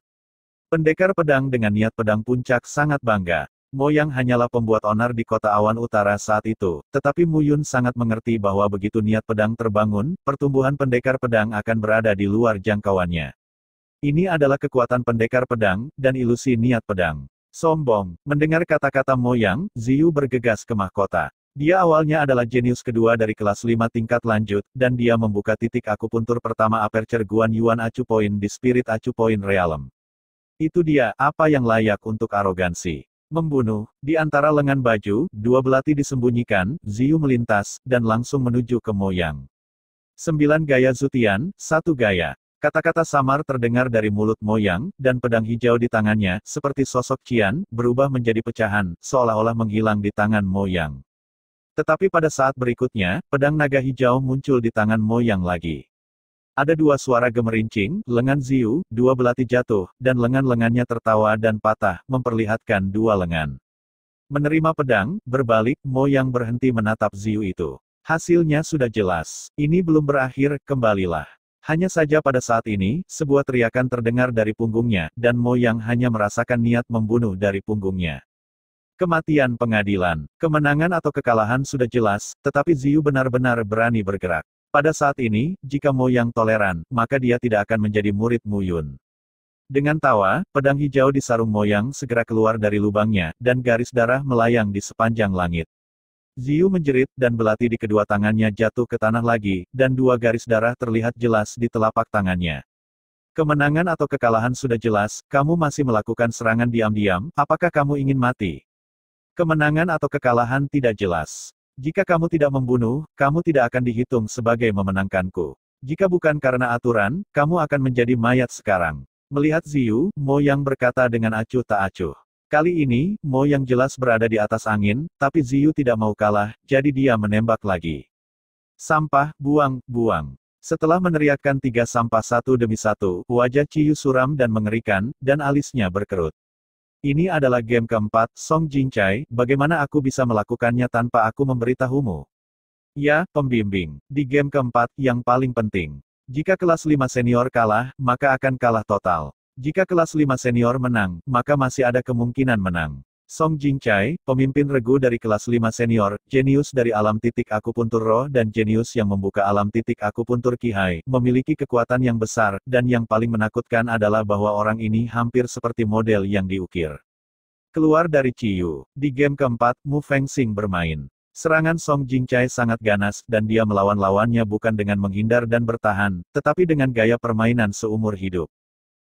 Pendekar pedang dengan niat pedang puncak sangat bangga. Mo Yang hanyalah pembuat onar di kota awan utara saat itu, tetapi Mu Yun sangat mengerti bahwa begitu niat pedang terbangun, pertumbuhan pendekar pedang akan berada di luar jangkauannya. Ini adalah kekuatan pendekar pedang, dan ilusi niat pedang. Sombong. Mendengar kata-kata Mo Yang, Ziyu bergegas ke mahkota. Dia awalnya adalah jenius kedua dari kelas 5 tingkat lanjut, dan dia membuka titik akupuntur pertama Aperture Guan Yuan Acupoint di Spirit Acupoint Realm. Itu dia, apa yang layak untuk arogansi. Membunuh. Di antara lengan baju, 2 belati disembunyikan, Ziyu melintas, dan langsung menuju ke Mo Yang. 9 gaya Zutian, 1 gaya. Kata-kata samar terdengar dari mulut Mo Yang, dan pedang hijau di tangannya, seperti sosok Qian, berubah menjadi pecahan, seolah-olah menghilang di tangan Mo Yang. Tetapi pada saat berikutnya, pedang naga hijau muncul di tangan Mo Yang lagi. Ada 2 suara gemerincing, lengan Ziyu, 2 belati jatuh, dan lengan-lengannya tertawa dan patah, memperlihatkan 2 lengan. Menerima pedang, berbalik, Mo Yang berhenti menatap Ziyu itu. Hasilnya sudah jelas. Ini belum berakhir, kembalilah. Hanya saja pada saat ini, sebuah teriakan terdengar dari punggungnya, dan Mo Yang hanya merasakan niat membunuh dari punggungnya. Kematian pengadilan. Kemenangan atau kekalahan sudah jelas, tetapi Ziyu benar-benar berani bergerak. Pada saat ini, jika Mo Yang toleran, maka dia tidak akan menjadi murid Mu Yun. Dengan tawa, pedang hijau di sarung Moyang segera keluar dari lubangnya, dan garis darah melayang di sepanjang langit. Ziyu menjerit, dan belati di kedua tangannya jatuh ke tanah lagi, dan dua garis darah terlihat jelas di telapak tangannya. Kemenangan atau kekalahan sudah jelas, kamu masih melakukan serangan diam-diam, apakah kamu ingin mati? Kemenangan atau kekalahan tidak jelas. Jika kamu tidak membunuh, kamu tidak akan dihitung sebagai memenangkanku. Jika bukan karena aturan, kamu akan menjadi mayat sekarang. Melihat Ziyu, Mo Yang berkata dengan acuh tak acuh. Kali ini, Mo Yang jelas berada di atas angin, tapi Ziyu tidak mau kalah, jadi dia menembak lagi. Sampah, buang, buang. Setelah meneriakkan 3 sampah satu demi satu, wajah Ciyu suram dan mengerikan, dan alisnya berkerut. Ini adalah game keempat, Song Jingcai, bagaimana aku bisa melakukannya tanpa aku memberitahumu? Ya, pembimbing. Di game keempat, yang paling penting. Jika kelas 5 senior kalah, maka akan kalah total. Jika kelas 5 senior menang, maka masih ada kemungkinan menang. Song Jingcai, pemimpin regu dari kelas 5 senior, jenius dari alam titik akupuntur roh dan jenius yang membuka alam titik akupuntur Qihai, memiliki kekuatan yang besar, dan yang paling menakutkan adalah bahwa orang ini hampir seperti model yang diukir. Keluar dari Ciyu. Di game keempat, Mu Fengxing bermain. Serangan Song Jingcai sangat ganas, dan dia melawan lawannya bukan dengan menghindar dan bertahan, tetapi dengan gaya permainan seumur hidup.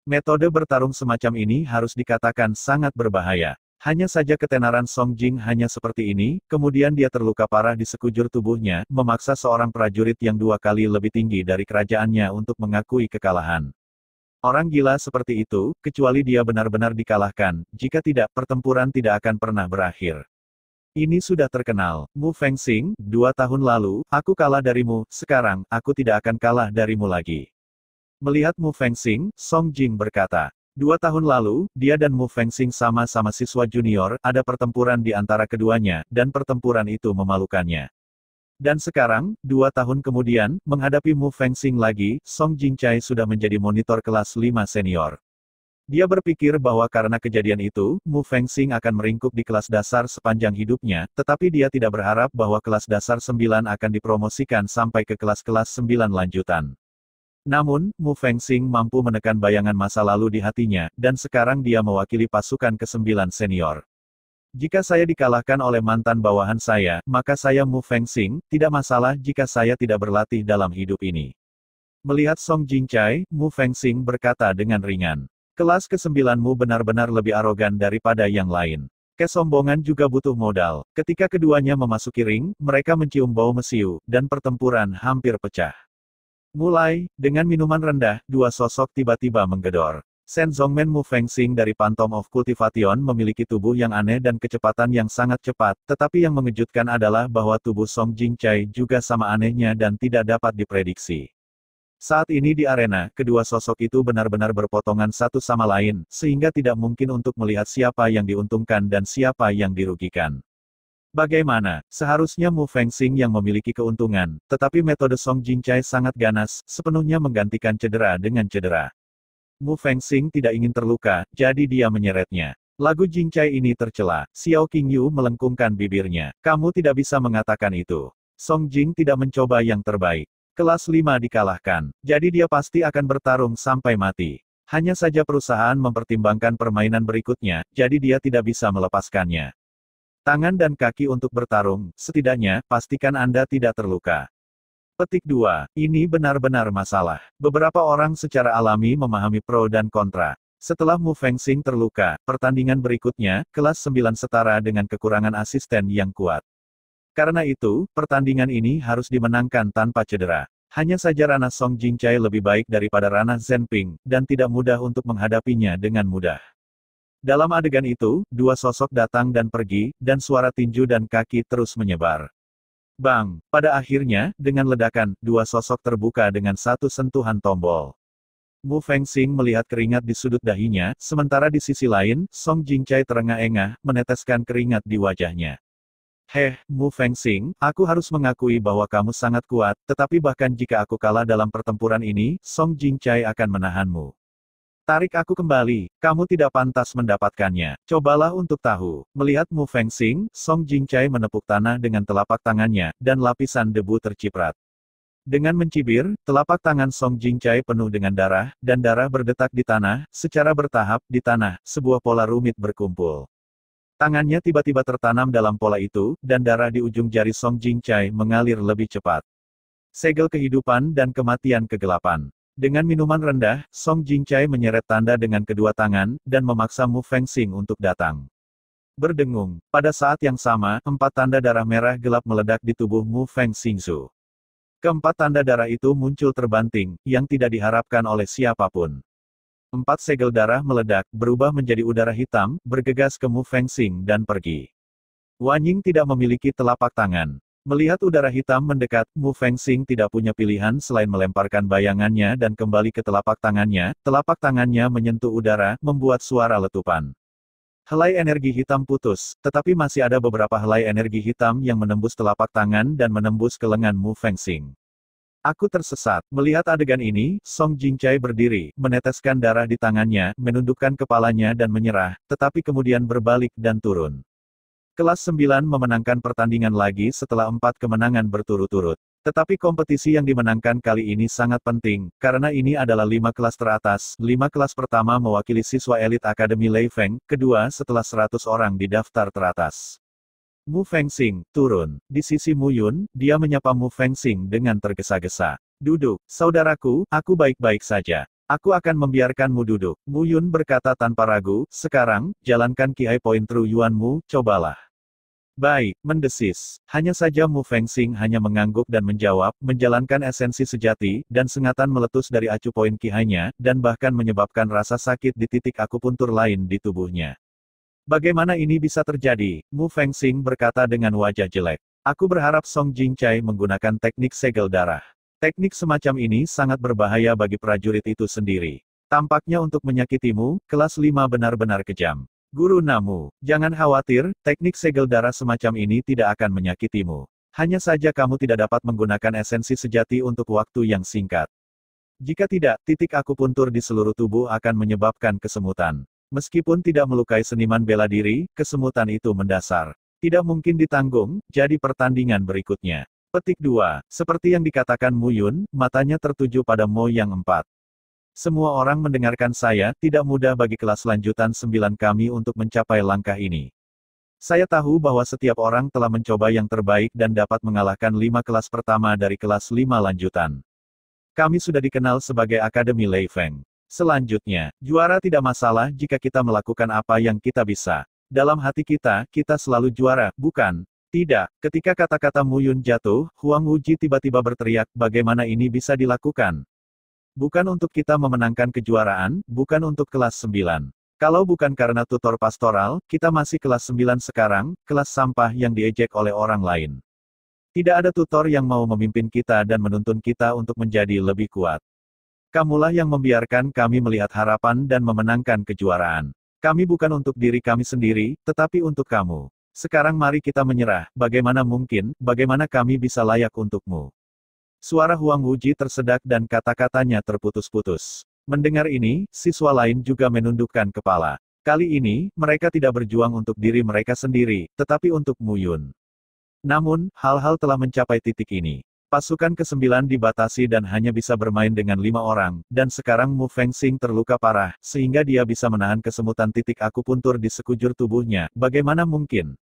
Metode bertarung semacam ini harus dikatakan sangat berbahaya. Hanya saja ketenaran Song Jing hanya seperti ini, kemudian dia terluka parah di sekujur tubuhnya, memaksa seorang prajurit yang 2 kali lebih tinggi dari kerajaannya untuk mengakui kekalahan. Orang gila seperti itu, kecuali dia benar-benar dikalahkan, jika tidak, pertempuran tidak akan pernah berakhir. Ini sudah terkenal, Mu Fengxing, 2 tahun lalu, aku kalah darimu, sekarang, aku tidak akan kalah darimu lagi. Melihat Mu Fengxing, Song Jing berkata, 2 tahun lalu, dia dan Mu Fengxing sama-sama siswa junior, ada pertempuran di antara keduanya, dan pertempuran itu memalukannya. Dan sekarang, 2 tahun kemudian, menghadapi Mu Fengxing lagi, Song Jingcai sudah menjadi monitor kelas 5 senior. Dia berpikir bahwa karena kejadian itu, Mu Fengxing akan meringkuk di kelas dasar sepanjang hidupnya, tetapi dia tidak berharap bahwa kelas dasar 9 akan dipromosikan sampai ke kelas-kelas 9 lanjutan. Namun, Mu Fengxing mampu menekan bayangan masa lalu di hatinya, dan sekarang dia mewakili pasukan ke-9 senior. Jika saya dikalahkan oleh mantan bawahan saya, maka saya Mu Fengxing, tidak masalah jika saya tidak berlatih dalam hidup ini. Melihat Song Jingcai, Mu Fengxing berkata dengan ringan. Kelas ke-9-mu benar-benar lebih arogan daripada yang lain. Kesombongan juga butuh modal. Ketika keduanya memasuki ring, mereka mencium bau mesiu, dan pertempuran hampir pecah. Mulai, dengan minuman rendah, 2 sosok tiba-tiba menggedor. Shen Zongmen Mu Fengxing dari Phantom of Cultivation memiliki tubuh yang aneh dan kecepatan yang sangat cepat, tetapi yang mengejutkan adalah bahwa tubuh Song Jingcai juga sama anehnya dan tidak dapat diprediksi. Saat ini di arena, kedua sosok itu benar-benar berpotongan satu sama lain, sehingga tidak mungkin untuk melihat siapa yang diuntungkan dan siapa yang dirugikan. Bagaimana? Seharusnya Mu Fengxing yang memiliki keuntungan, tetapi metode Song Jingcai sangat ganas, sepenuhnya menggantikan cedera dengan cedera. Mu Fengxing tidak ingin terluka, jadi dia menyeretnya. Lagu Jingcai ini tercela. Xiao Qingyu melengkungkan bibirnya. Kamu tidak bisa mengatakan itu. Song Jing tidak mencoba yang terbaik. Kelas 5 dikalahkan, jadi dia pasti akan bertarung sampai mati. Hanya saja perusahaan mempertimbangkan permainan berikutnya, jadi dia tidak bisa melepaskannya. Tangan dan kaki untuk bertarung, setidaknya, pastikan Anda tidak terluka. Petik 2. Ini benar-benar masalah. Beberapa orang secara alami memahami pro dan kontra. Setelah Mu Fengxing terluka, pertandingan berikutnya, kelas 9 setara dengan kekurangan asisten yang kuat. Karena itu, pertandingan ini harus dimenangkan tanpa cedera. Hanya saja ranah Song Jingcai lebih baik daripada ranah Zhen Ping, dan tidak mudah untuk menghadapinya dengan mudah. Dalam adegan itu, 2 sosok datang dan pergi, dan suara tinju dan kaki terus menyebar. Bang! Pada akhirnya, dengan ledakan, 2 sosok terbuka dengan satu sentuhan tombol. Mu Fengxing melihat keringat di sudut dahinya, sementara di sisi lain, Song Jingcai terengah-engah, meneteskan keringat di wajahnya. Mu Fengxing, aku harus mengakui bahwa kamu sangat kuat, tetapi bahkan jika aku kalah dalam pertempuran ini, Song Jingcai akan menahanmu. Tarik aku kembali, kamu tidak pantas mendapatkannya. Cobalah untuk tahu. Melihat Mu Fengxing, Song Jingcai menepuk tanah dengan telapak tangannya, dan lapisan debu terciprat. Dengan mencibir, telapak tangan Song Jingcai penuh dengan darah, dan darah berdetak di tanah, secara bertahap, di tanah, sebuah pola rumit berkumpul. Tangannya tiba-tiba tertanam dalam pola itu, dan darah di ujung jari Song Jingcai mengalir lebih cepat. Segel kehidupan dan kematian kegelapan. Dengan minuman rendah, Song Jingcai menyeret tanda dengan kedua tangan, dan memaksa Mu Fengxing untuk datang. Berdengung. Pada saat yang sama, 4 tanda darah merah gelap meledak di tubuh Mu Fengxingzu. Keempat tanda darah itu muncul terbanting, yang tidak diharapkan oleh siapapun. 4 segel darah meledak, berubah menjadi udara hitam, bergegas ke Mu Fengxing dan pergi. Wanying tidak memiliki telapak tangan. Melihat udara hitam mendekat, Mu Fengxing tidak punya pilihan selain melemparkan bayangannya dan kembali ke telapak tangannya menyentuh udara, membuat suara letupan. Helai energi hitam putus, tetapi masih ada beberapa helai energi hitam yang menembus telapak tangan dan menembus ke lengan Mu Fengxing. Aku tersesat. Melihat adegan ini, Song Jingcai berdiri, meneteskan darah di tangannya, menundukkan kepalanya dan menyerah, tetapi kemudian berbalik dan turun. Kelas 9 memenangkan pertandingan lagi setelah 4 kemenangan berturut-turut. Tetapi kompetisi yang dimenangkan kali ini sangat penting, karena ini adalah 5 kelas teratas. 5 kelas pertama mewakili siswa elit Akademi Lei Feng, kedua setelah 100 orang di daftar teratas. Mu Fengxing, turun. Di sisi Mu Yun, dia menyapa Mu Fengxing dengan tergesa-gesa. Duduk, saudaraku, aku baik-baik saja. Aku akan membiarkanmu duduk. Mu Yun berkata tanpa ragu, sekarang, jalankan Kiai Point True Yuanmu, cobalah. Baik, mendesis. Hanya saja Mu Fengxing hanya mengangguk dan menjawab, menjalankan esensi sejati, dan sengatan meletus dari acu poin kihainya, dan bahkan menyebabkan rasa sakit di titik akupuntur lain di tubuhnya. Bagaimana ini bisa terjadi? Mu Fengxing berkata dengan wajah jelek. Aku berharap Song Jingcai menggunakan teknik segel darah. Teknik semacam ini sangat berbahaya bagi prajurit itu sendiri. Tampaknya untuk menyakitimu, kelas 5 benar-benar kejam. Guru Namu, jangan khawatir, teknik segel darah semacam ini tidak akan menyakitimu. Hanya saja kamu tidak dapat menggunakan esensi sejati untuk waktu yang singkat. Jika tidak, titik akupuntur di seluruh tubuh akan menyebabkan kesemutan. Meskipun tidak melukai seniman bela diri, kesemutan itu mendasar. Tidak mungkin ditanggung, jadi pertandingan berikutnya. Petik 2. Seperti yang dikatakan Mu Yun, matanya tertuju pada Mo yang 4. Semua orang mendengarkan saya, tidak mudah bagi kelas lanjutan 9 kami untuk mencapai langkah ini. Saya tahu bahwa setiap orang telah mencoba yang terbaik dan dapat mengalahkan 5 kelas pertama dari kelas 5 lanjutan. Kami sudah dikenal sebagai Akademi Lei Feng. Selanjutnya, juara tidak masalah jika kita melakukan apa yang kita bisa. Dalam hati kita, kita selalu juara, bukan? Tidak. Ketika kata-kata Mu Yun jatuh, Huang Wuji tiba-tiba berteriak, bagaimana ini bisa dilakukan? Bukan untuk kita memenangkan kejuaraan, bukan untuk kelas 9. Kalau bukan karena tutor pastoral, kita masih kelas 9 sekarang, kelas sampah yang diejek oleh orang lain. Tidak ada tutor yang mau memimpin kita dan menuntun kita untuk menjadi lebih kuat. Kamulah yang membiarkan kami melihat harapan dan memenangkan kejuaraan. Kami bukan untuk diri kami sendiri, tetapi untuk kamu. Sekarang mari kita menyerah, bagaimana mungkin, bagaimana kami bisa layak untukmu. Suara Huang Wuji tersedak dan kata-katanya terputus-putus. Mendengar ini, siswa lain juga menundukkan kepala. Kali ini, mereka tidak berjuang untuk diri mereka sendiri, tetapi untuk Mu Yun. Namun, hal-hal telah mencapai titik ini. Pasukan ke-9 dibatasi dan hanya bisa bermain dengan 5 orang, dan sekarang Mu Fengxing terluka parah, sehingga dia bisa menahan kesemutan titik akupuntur di sekujur tubuhnya. Bagaimana mungkin?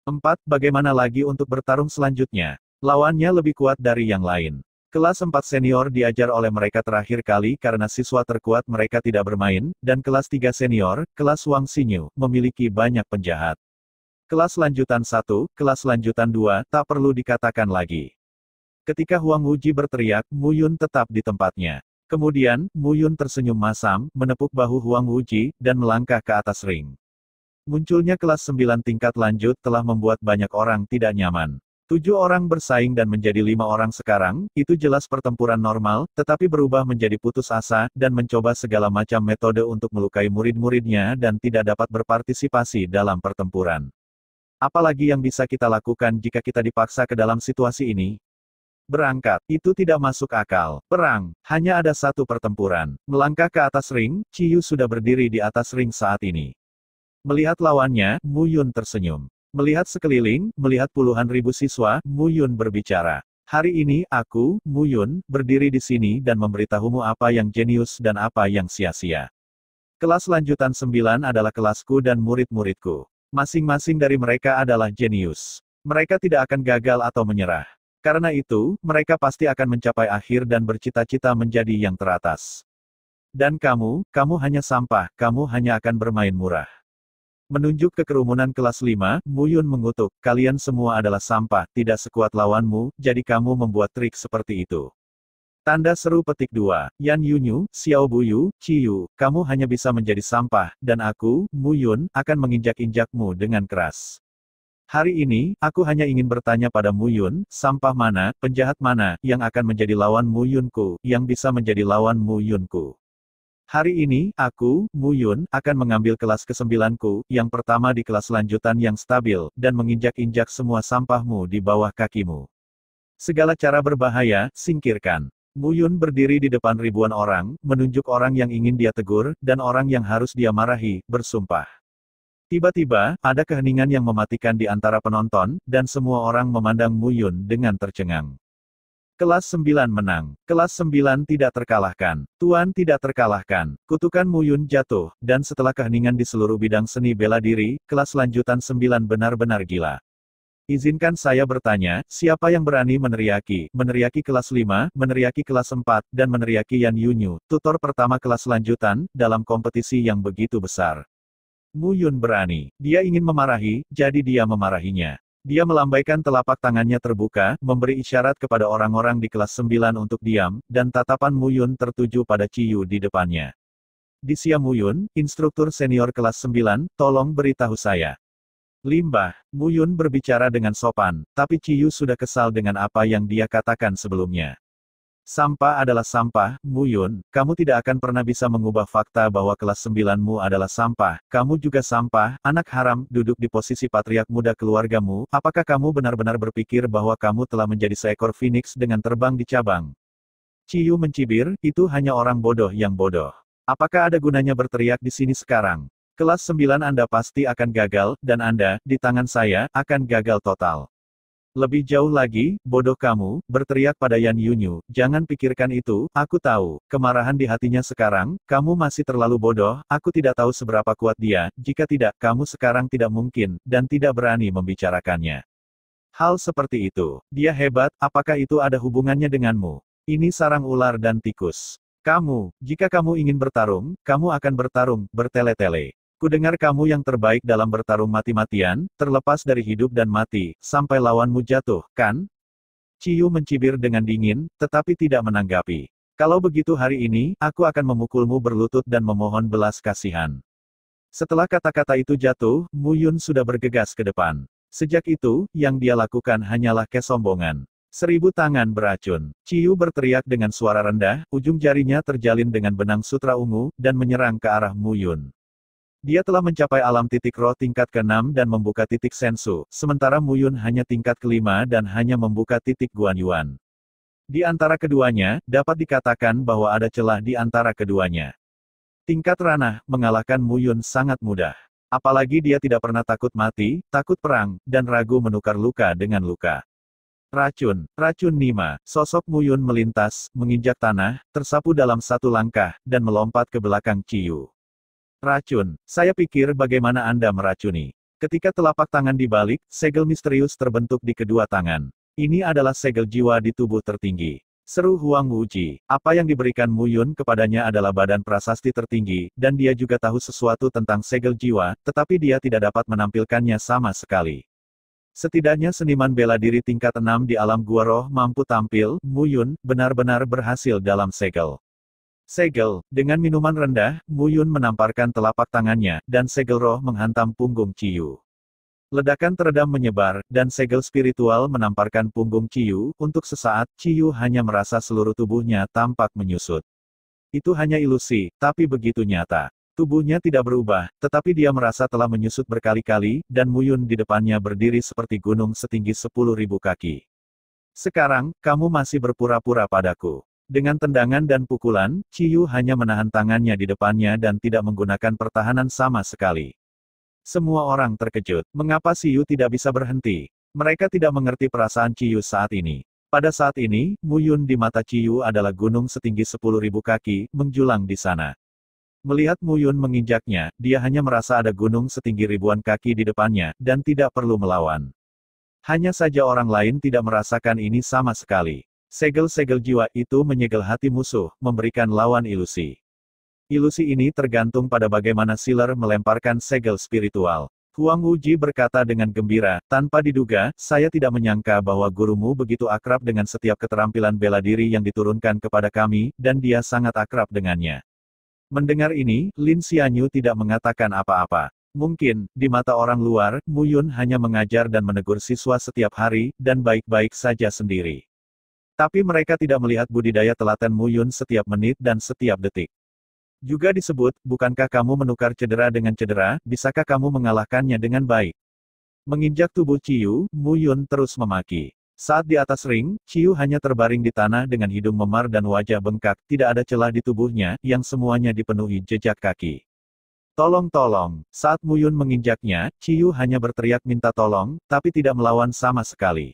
4. Bagaimana lagi untuk bertarung selanjutnya? Lawannya lebih kuat dari yang lain. Kelas 4 senior diajar oleh mereka terakhir kali karena siswa terkuat mereka tidak bermain, dan kelas 3 senior, kelas Wang Xinyu, memiliki banyak penjahat. Kelas lanjutan 1, kelas lanjutan 2, tak perlu dikatakan lagi. Ketika Huang Wuji berteriak, Mu Yun tetap di tempatnya. Kemudian, Mu Yun tersenyum masam, menepuk bahu Huang Wuji, dan melangkah ke atas ring. Munculnya kelas 9 tingkat lanjut telah membuat banyak orang tidak nyaman. 7 orang bersaing dan menjadi 5 orang sekarang, itu jelas pertempuran normal, tetapi berubah menjadi putus asa, dan mencoba segala macam metode untuk melukai murid-muridnya dan tidak dapat berpartisipasi dalam pertempuran. Apalagi yang bisa kita lakukan jika kita dipaksa ke dalam situasi ini? Berangkat, itu tidak masuk akal. Perang, hanya ada satu pertempuran. Melangkah ke atas ring, Ciyu sudah berdiri di atas ring saat ini. Melihat lawannya, Mu Yun tersenyum. Melihat sekeliling, melihat puluhan ribu siswa, Mu Yun berbicara. Hari ini aku, Mu Yun, berdiri di sini dan memberitahumu apa yang jenius dan apa yang sia-sia. Kelas lanjutan 9 adalah kelasku dan murid-muridku. Masing-masing dari mereka adalah jenius. Mereka tidak akan gagal atau menyerah. Karena itu, mereka pasti akan mencapai akhir dan bercita-cita menjadi yang teratas. Dan kamu hanya sampah, kamu hanya akan bermain murah. Menunjuk ke kerumunan kelas 5, Mu Yun mengutuk, kalian semua adalah sampah, tidak sekuat lawanmu, jadi kamu membuat trik seperti itu. Tanda seru petik 2, Yan Yunyu, Xiao Buyu, Ciyu, kamu hanya bisa menjadi sampah, dan aku, Mu Yun, akan menginjak-injakmu dengan keras. Hari ini, aku hanya ingin bertanya pada Mu Yun, sampah mana, penjahat mana, yang akan menjadi lawan Mu Yunku, yang bisa menjadi lawan Mu Yunku. Hari ini, aku, Mu Yun, akan mengambil kelas ke-9ku, yang pertama di kelas lanjutan yang stabil, dan menginjak-injak semua sampahmu di bawah kakimu. Segala cara berbahaya, singkirkan. Mu Yun berdiri di depan ribuan orang, menunjuk orang yang ingin dia tegur, dan orang yang harus dia marahi, bersumpah. Tiba-tiba, ada keheningan yang mematikan di antara penonton, dan semua orang memandang Mu Yun dengan tercengang. Kelas 9 menang. Kelas 9 tidak terkalahkan. Tuan tidak terkalahkan. Kutukan Mu Yun jatuh, dan setelah keheningan di seluruh bidang seni bela diri, kelas lanjutan 9 benar-benar gila. Izinkan saya bertanya, siapa yang berani meneriaki kelas 5, meneriaki kelas 4, dan meneriaki Yan Yunyu, tutor pertama kelas lanjutan, dalam kompetisi yang begitu besar. Mu Yun berani. Dia ingin memarahi, jadi dia memarahinya. Dia melambaikan telapak tangannya terbuka, memberi isyarat kepada orang-orang di kelas 9 untuk diam, dan tatapan Mu Yun tertuju pada Ciyu di depannya. Disia Mu Yun, instruktur senior kelas 9, tolong beritahu saya. Limbah, Mu Yun berbicara dengan sopan, tapi Ciyu sudah kesal dengan apa yang dia katakan sebelumnya. Sampah adalah sampah, Mu Yun, kamu tidak akan pernah bisa mengubah fakta bahwa kelas 9-mu adalah sampah, kamu juga sampah, anak haram, duduk di posisi patriark muda keluargamu, apakah kamu benar-benar berpikir bahwa kamu telah menjadi seekor phoenix dengan terbang di cabang? Ciyu mencibir, itu hanya orang bodoh yang bodoh. Apakah ada gunanya berteriak di sini sekarang? Kelas 9 Anda pasti akan gagal, dan Anda, di tangan saya, akan gagal total. Lebih jauh lagi, bodoh kamu, berteriak pada Yan Yunyu, jangan pikirkan itu, aku tahu, kemarahan di hatinya sekarang, kamu masih terlalu bodoh, aku tidak tahu seberapa kuat dia, jika tidak, kamu sekarang tidak mungkin, dan tidak berani membicarakannya. Hal seperti itu, dia hebat, apakah itu ada hubungannya denganmu? Ini sarang ular dan tikus. Jika kamu ingin bertarung, kamu akan bertarung, bertele-tele. Kudengar kamu yang terbaik dalam bertarung mati-matian, terlepas dari hidup dan mati, sampai lawanmu jatuh, kan? Ciyu mencibir dengan dingin, tetapi tidak menanggapi. Kalau begitu hari ini, aku akan memukulmu berlutut dan memohon belas kasihan. Setelah kata-kata itu jatuh, Mu Yun sudah bergegas ke depan. Sejak itu, yang dia lakukan hanyalah kesombongan. 1000 tangan beracun. Ciyu berteriak dengan suara rendah, ujung jarinya terjalin dengan benang sutra ungu, dan menyerang ke arah Mu Yun. Dia telah mencapai alam titik roh tingkat ke-6 dan membuka titik sensu, sementara Mu Yun hanya tingkat ke-5 dan hanya membuka titik Guan Yuan. Di antara keduanya, dapat dikatakan bahwa ada celah di antara keduanya. Tingkat ranah, mengalahkan Mu Yun sangat mudah. Apalagi dia tidak pernah takut mati, takut perang, dan ragu menukar luka dengan luka. Racun Nima, sosok Mu Yun melintas, menginjak tanah, tersapu dalam satu langkah, dan melompat ke belakang Ciyu. Racun, saya pikir bagaimana Anda meracuni. Ketika telapak tangan dibalik, segel misterius terbentuk di kedua tangan. Ini adalah segel jiwa di tubuh tertinggi. Seru Huang Wuji, apa yang diberikan Mu Yun kepadanya adalah badan prasasti tertinggi, dan dia juga tahu sesuatu tentang segel jiwa, tetapi dia tidak dapat menampilkannya sama sekali. Setidaknya seniman bela diri tingkat 6 di alam gua roh mampu tampil, Mu Yun, benar-benar berhasil dalam segel. Dengan minuman rendah, Mu Yun menamparkan telapak tangannya, dan segel roh menghantam punggung Ciyu. Ledakan teredam menyebar, dan segel spiritual menamparkan punggung Ciyu, untuk sesaat, Ciyu hanya merasa seluruh tubuhnya tampak menyusut. Itu hanya ilusi, tapi begitu nyata. Tubuhnya tidak berubah, tetapi dia merasa telah menyusut berkali-kali, dan Mu Yun di depannya berdiri seperti gunung setinggi 10.000 kaki. Sekarang, kamu masih berpura-pura padaku. Dengan tendangan dan pukulan, Ciyu hanya menahan tangannya di depannya dan tidak menggunakan pertahanan sama sekali. Semua orang terkejut. Mengapa Ciyu tidak bisa berhenti? Mereka tidak mengerti perasaan Ciyu saat ini. Pada saat ini, Muyun di mata Ciyu adalah gunung setinggi 10.000 kaki, menjulang di sana. Melihat Muyun menginjaknya, dia hanya merasa ada gunung setinggi ribuan kaki di depannya, dan tidak perlu melawan. Hanya saja orang lain tidak merasakan ini sama sekali. Segel-segel jiwa itu menyegel hati musuh, memberikan lawan ilusi. Ilusi ini tergantung pada bagaimana Sealer melemparkan segel spiritual. Huang Wuji berkata dengan gembira, tanpa diduga, saya tidak menyangka bahwa gurumu begitu akrab dengan setiap keterampilan bela diri yang diturunkan kepada kami, dan dia sangat akrab dengannya. Mendengar ini, Lin Xianyu tidak mengatakan apa-apa. Mungkin, di mata orang luar, Muyun hanya mengajar dan menegur siswa setiap hari, dan baik-baik saja sendiri. Tapi mereka tidak melihat budidaya telaten Muyun setiap menit dan setiap detik. Juga disebut, bukankah kamu menukar cedera dengan cedera, bisakah kamu mengalahkannya dengan baik? Menginjak tubuh Ciyu, Muyun terus memaki. Saat di atas ring, Ciyu hanya terbaring di tanah dengan hidung memar dan wajah bengkak, tidak ada celah di tubuhnya, yang semuanya dipenuhi jejak kaki. Tolong-tolong, saat Muyun menginjaknya, Ciyu hanya berteriak minta tolong, tapi tidak melawan sama sekali.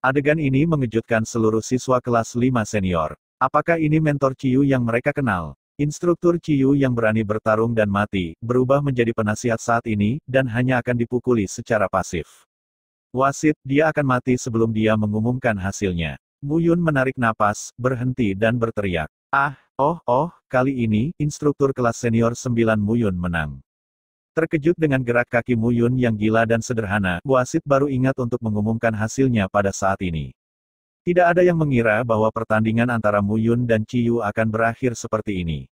Adegan ini mengejutkan seluruh siswa kelas 5 senior. Apakah ini mentor Ciyu yang mereka kenal? Instruktur Ciyu yang berani bertarung dan mati, berubah menjadi penasihat saat ini, dan hanya akan dipukuli secara pasif. Wasit, dia akan mati sebelum dia mengumumkan hasilnya. Muyun menarik napas, berhenti dan berteriak. Kali ini, instruktur kelas senior 9 Muyun menang. Terkejut dengan gerak kaki Muyun yang gila dan sederhana, wasit baru ingat untuk mengumumkan hasilnya pada saat ini. Tidak ada yang mengira bahwa pertandingan antara Muyun dan Ciyu akan berakhir seperti ini.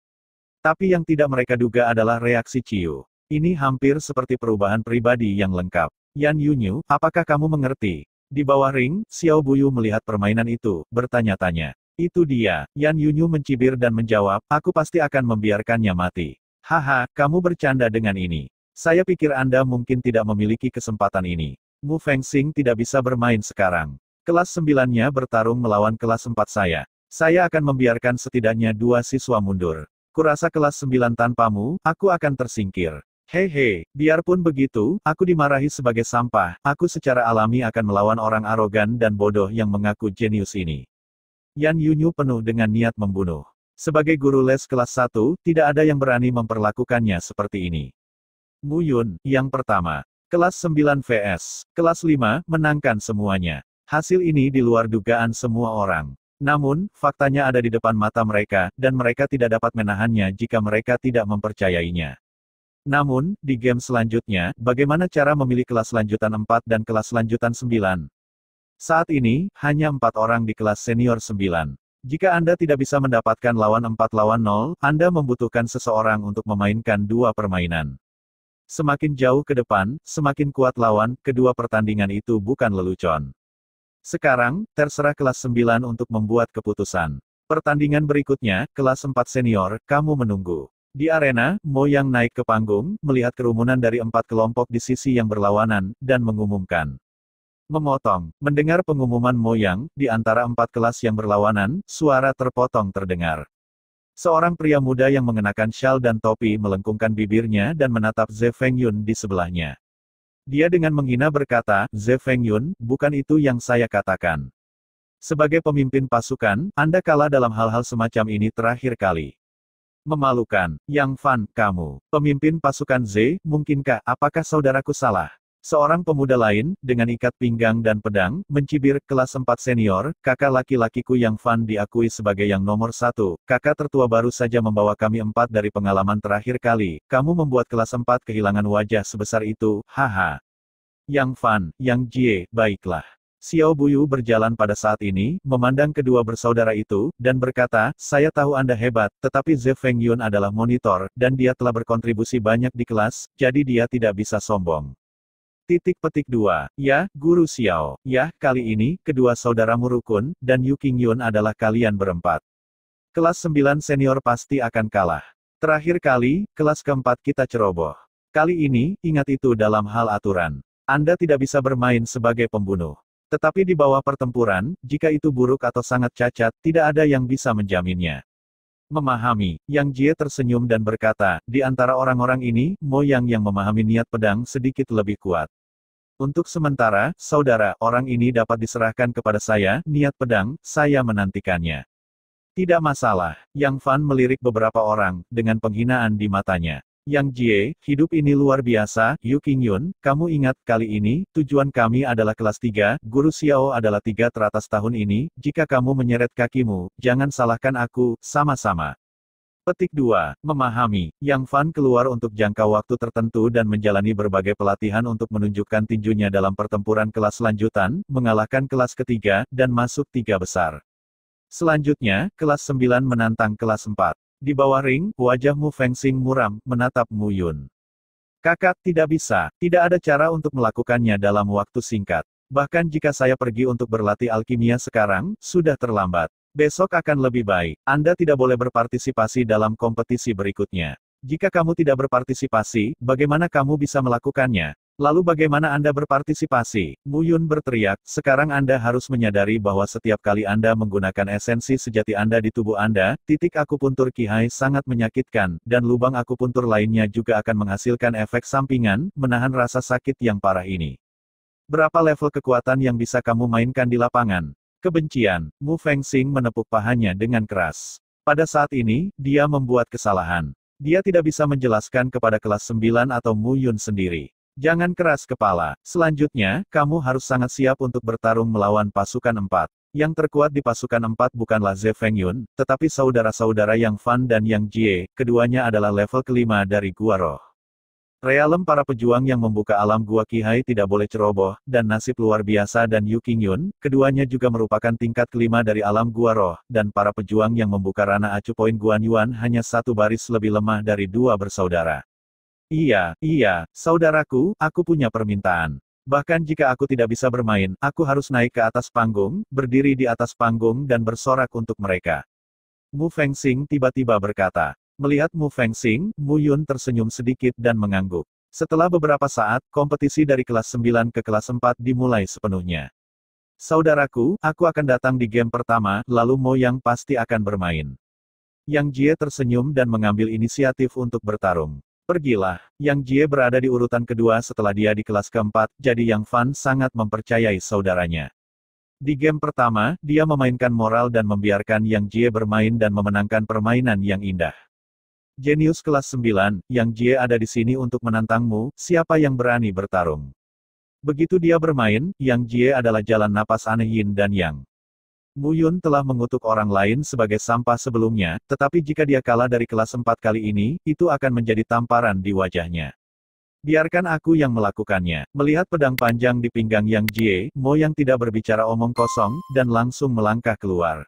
Tapi yang tidak mereka duga adalah reaksi Ciyu. Ini hampir seperti perubahan pribadi yang lengkap. Yan Yunyu, apakah kamu mengerti? Di bawah ring, Xiao Buyu melihat permainan itu, bertanya-tanya. Itu dia, Yan Yunyu mencibir dan menjawab, aku pasti akan membiarkannya mati. Haha, kamu bercanda dengan ini. Saya pikir Anda mungkin tidak memiliki kesempatan ini. Mu Fengxing tidak bisa bermain sekarang. Kelas 9-nya bertarung melawan kelas 4 saya. Saya akan membiarkan setidaknya 2 siswa mundur. Kurasa kelas 9 tanpamu, aku akan tersingkir. Hehe, biarpun begitu, aku dimarahi sebagai sampah, aku secara alami akan melawan orang arogan dan bodoh yang mengaku jenius ini. Yan Yunyu penuh dengan niat membunuh. Sebagai guru les kelas 1, tidak ada yang berani memperlakukannya seperti ini. Muyun, yang pertama. Kelas 9 vs. Kelas 5, menangkan semuanya. Hasil ini di luar dugaan semua orang. Namun, faktanya ada di depan mata mereka, dan mereka tidak dapat menahannya jika mereka tidak mempercayainya. Namun, di game selanjutnya, bagaimana cara memilih kelas lanjutan 4 dan kelas lanjutan 9? Saat ini, hanya 4 orang di kelas senior 9. Jika Anda tidak bisa mendapatkan lawan 4 lawan 0, Anda membutuhkan seseorang untuk memainkan 2 permainan. Semakin jauh ke depan, semakin kuat lawan, kedua pertandingan itu bukan lelucon. Sekarang, terserah kelas 9 untuk membuat keputusan. Pertandingan berikutnya, kelas 4 senior, kamu menunggu. Di arena, Mo yang naik ke panggung, melihat kerumunan dari 4 kelompok di sisi yang berlawanan, dan mengumumkan. Memotong. Mendengar pengumuman Mo Yang, di antara 4 kelas yang berlawanan, suara terpotong terdengar. Seorang pria muda yang mengenakan syal dan topi melengkungkan bibirnya dan menatap Ze Fengyun di sebelahnya. Dia dengan menghina berkata, Ze Fengyun, bukan itu yang saya katakan. Sebagai pemimpin pasukan, Anda kalah dalam hal-hal semacam ini terakhir kali. Memalukan. Yang Fan, kamu, pemimpin pasukan Z, mungkinkah, apakah saudaraku salah? Seorang pemuda lain, dengan ikat pinggang dan pedang, mencibir, kelas 4 senior, kakak laki-lakiku Yang Fan diakui sebagai yang nomor 1, kakak tertua baru saja membawa kami 4 dari pengalaman terakhir kali, kamu membuat kelas 4 kehilangan wajah sebesar itu, haha. Yang Fan, Yang Jie, baiklah. Xiao Buyu berjalan pada saat ini, memandang kedua bersaudara itu, dan berkata, saya tahu Anda hebat, tetapi Ze Fengyun adalah monitor, dan dia telah berkontribusi banyak di kelas, jadi dia tidak bisa sombong. Titik petik 2. Ya, Guru Xiao. Ya, kali ini, kedua saudaramu rukun, dan Yu Qingyun adalah kalian berempat. Kelas 9 senior pasti akan kalah. Terakhir kali, kelas keempat kita ceroboh. Kali ini, ingat itu dalam hal aturan. Anda tidak bisa bermain sebagai pembunuh. Tetapi di bawah pertempuran, jika itu buruk atau sangat cacat, tidak ada yang bisa menjaminnya. Memahami, Yang Jie tersenyum dan berkata, di antara orang-orang ini, Mo Yang memahami niat pedang sedikit lebih kuat. Untuk sementara, saudara, orang ini dapat diserahkan kepada saya, niat pedang, saya menantikannya. Tidak masalah, Yang Fan melirik beberapa orang, dengan penghinaan di matanya. Yang Jie, hidup ini luar biasa, Yu Qingyun, kamu ingat, kali ini, tujuan kami adalah kelas 3, Guru Xiao adalah 3 teratas tahun ini, jika kamu menyeret kakimu, jangan salahkan aku, sama-sama. Petik 2. Memahami. Yang Fan keluar untuk jangka waktu tertentu dan menjalani berbagai pelatihan untuk menunjukkan tinjunya dalam pertempuran kelas lanjutan, mengalahkan kelas ketiga, dan masuk 3 besar. Selanjutnya, kelas 9 menantang kelas 4. Di bawah ring, wajah Mu Fengxing muram, menatap Mu Yun. Kakak, tidak bisa. Tidak ada cara untuk melakukannya dalam waktu singkat. Bahkan jika saya pergi untuk berlatih alkimia sekarang, sudah terlambat. Besok akan lebih baik. Anda tidak boleh berpartisipasi dalam kompetisi berikutnya. Jika kamu tidak berpartisipasi, bagaimana kamu bisa melakukannya? Lalu bagaimana Anda berpartisipasi? Mu Yun berteriak, sekarang Anda harus menyadari bahwa setiap kali Anda menggunakan esensi sejati Anda di tubuh Anda, titik akupuntur Qihai sangat menyakitkan, dan lubang akupuntur lainnya juga akan menghasilkan efek sampingan, menahan rasa sakit yang parah ini. Berapa level kekuatan yang bisa kamu mainkan di lapangan? Kebencian. Mu Fengxing menepuk pahanya dengan keras. Pada saat ini, dia membuat kesalahan. Dia tidak bisa menjelaskan kepada kelas 9 atau Mu Yun sendiri. Jangan keras kepala. Selanjutnya, kamu harus sangat siap untuk bertarung melawan pasukan 4. Yang terkuat di pasukan 4 bukanlah Ze Fengyun, tetapi saudara-saudara Yang Fan dan Yang Jie, keduanya adalah level kelima dari Gua Roh. Realem para pejuang yang membuka alam Gua Qihai tidak boleh ceroboh, dan nasib luar biasa dan Yu Qingyun, keduanya juga merupakan tingkat kelima dari alam Gua Roh, dan para pejuang yang membuka ranah acu poin Guan Yuan hanya satu baris lebih lemah dari dua bersaudara. Iya, saudaraku, aku punya permintaan. Bahkan jika aku tidak bisa bermain, aku harus naik ke atas panggung, berdiri di atas panggung dan bersorak untuk mereka. Mu Fengxing tiba-tiba berkata. Melihat Mu Fengxing, Mu Yun tersenyum sedikit dan mengangguk. Setelah beberapa saat, kompetisi dari kelas 9 ke kelas 4 dimulai sepenuhnya. Saudaraku, aku akan datang di game pertama, lalu Mo Yang pasti akan bermain. Yang Jie tersenyum dan mengambil inisiatif untuk bertarung. Pergilah, Yang Jie berada di urutan kedua setelah dia di kelas keempat, jadi Yang Fan sangat mempercayai saudaranya. Di game pertama, dia memainkan moral dan membiarkan Yang Jie bermain dan memenangkan permainan yang indah. Jenius kelas 9, Yang Jie ada di sini untuk menantangmu, siapa yang berani bertarung? Begitu dia bermain, Yang Jie adalah jalan napas aneh Yin dan Yang. Mu Yun telah mengutuk orang lain sebagai sampah sebelumnya, tetapi jika dia kalah dari kelas 4 kali ini, itu akan menjadi tamparan di wajahnya. Biarkan aku yang melakukannya. Melihat pedang panjang di pinggang Yang Jie, Mo Yang tidak berbicara omong kosong, dan langsung melangkah keluar.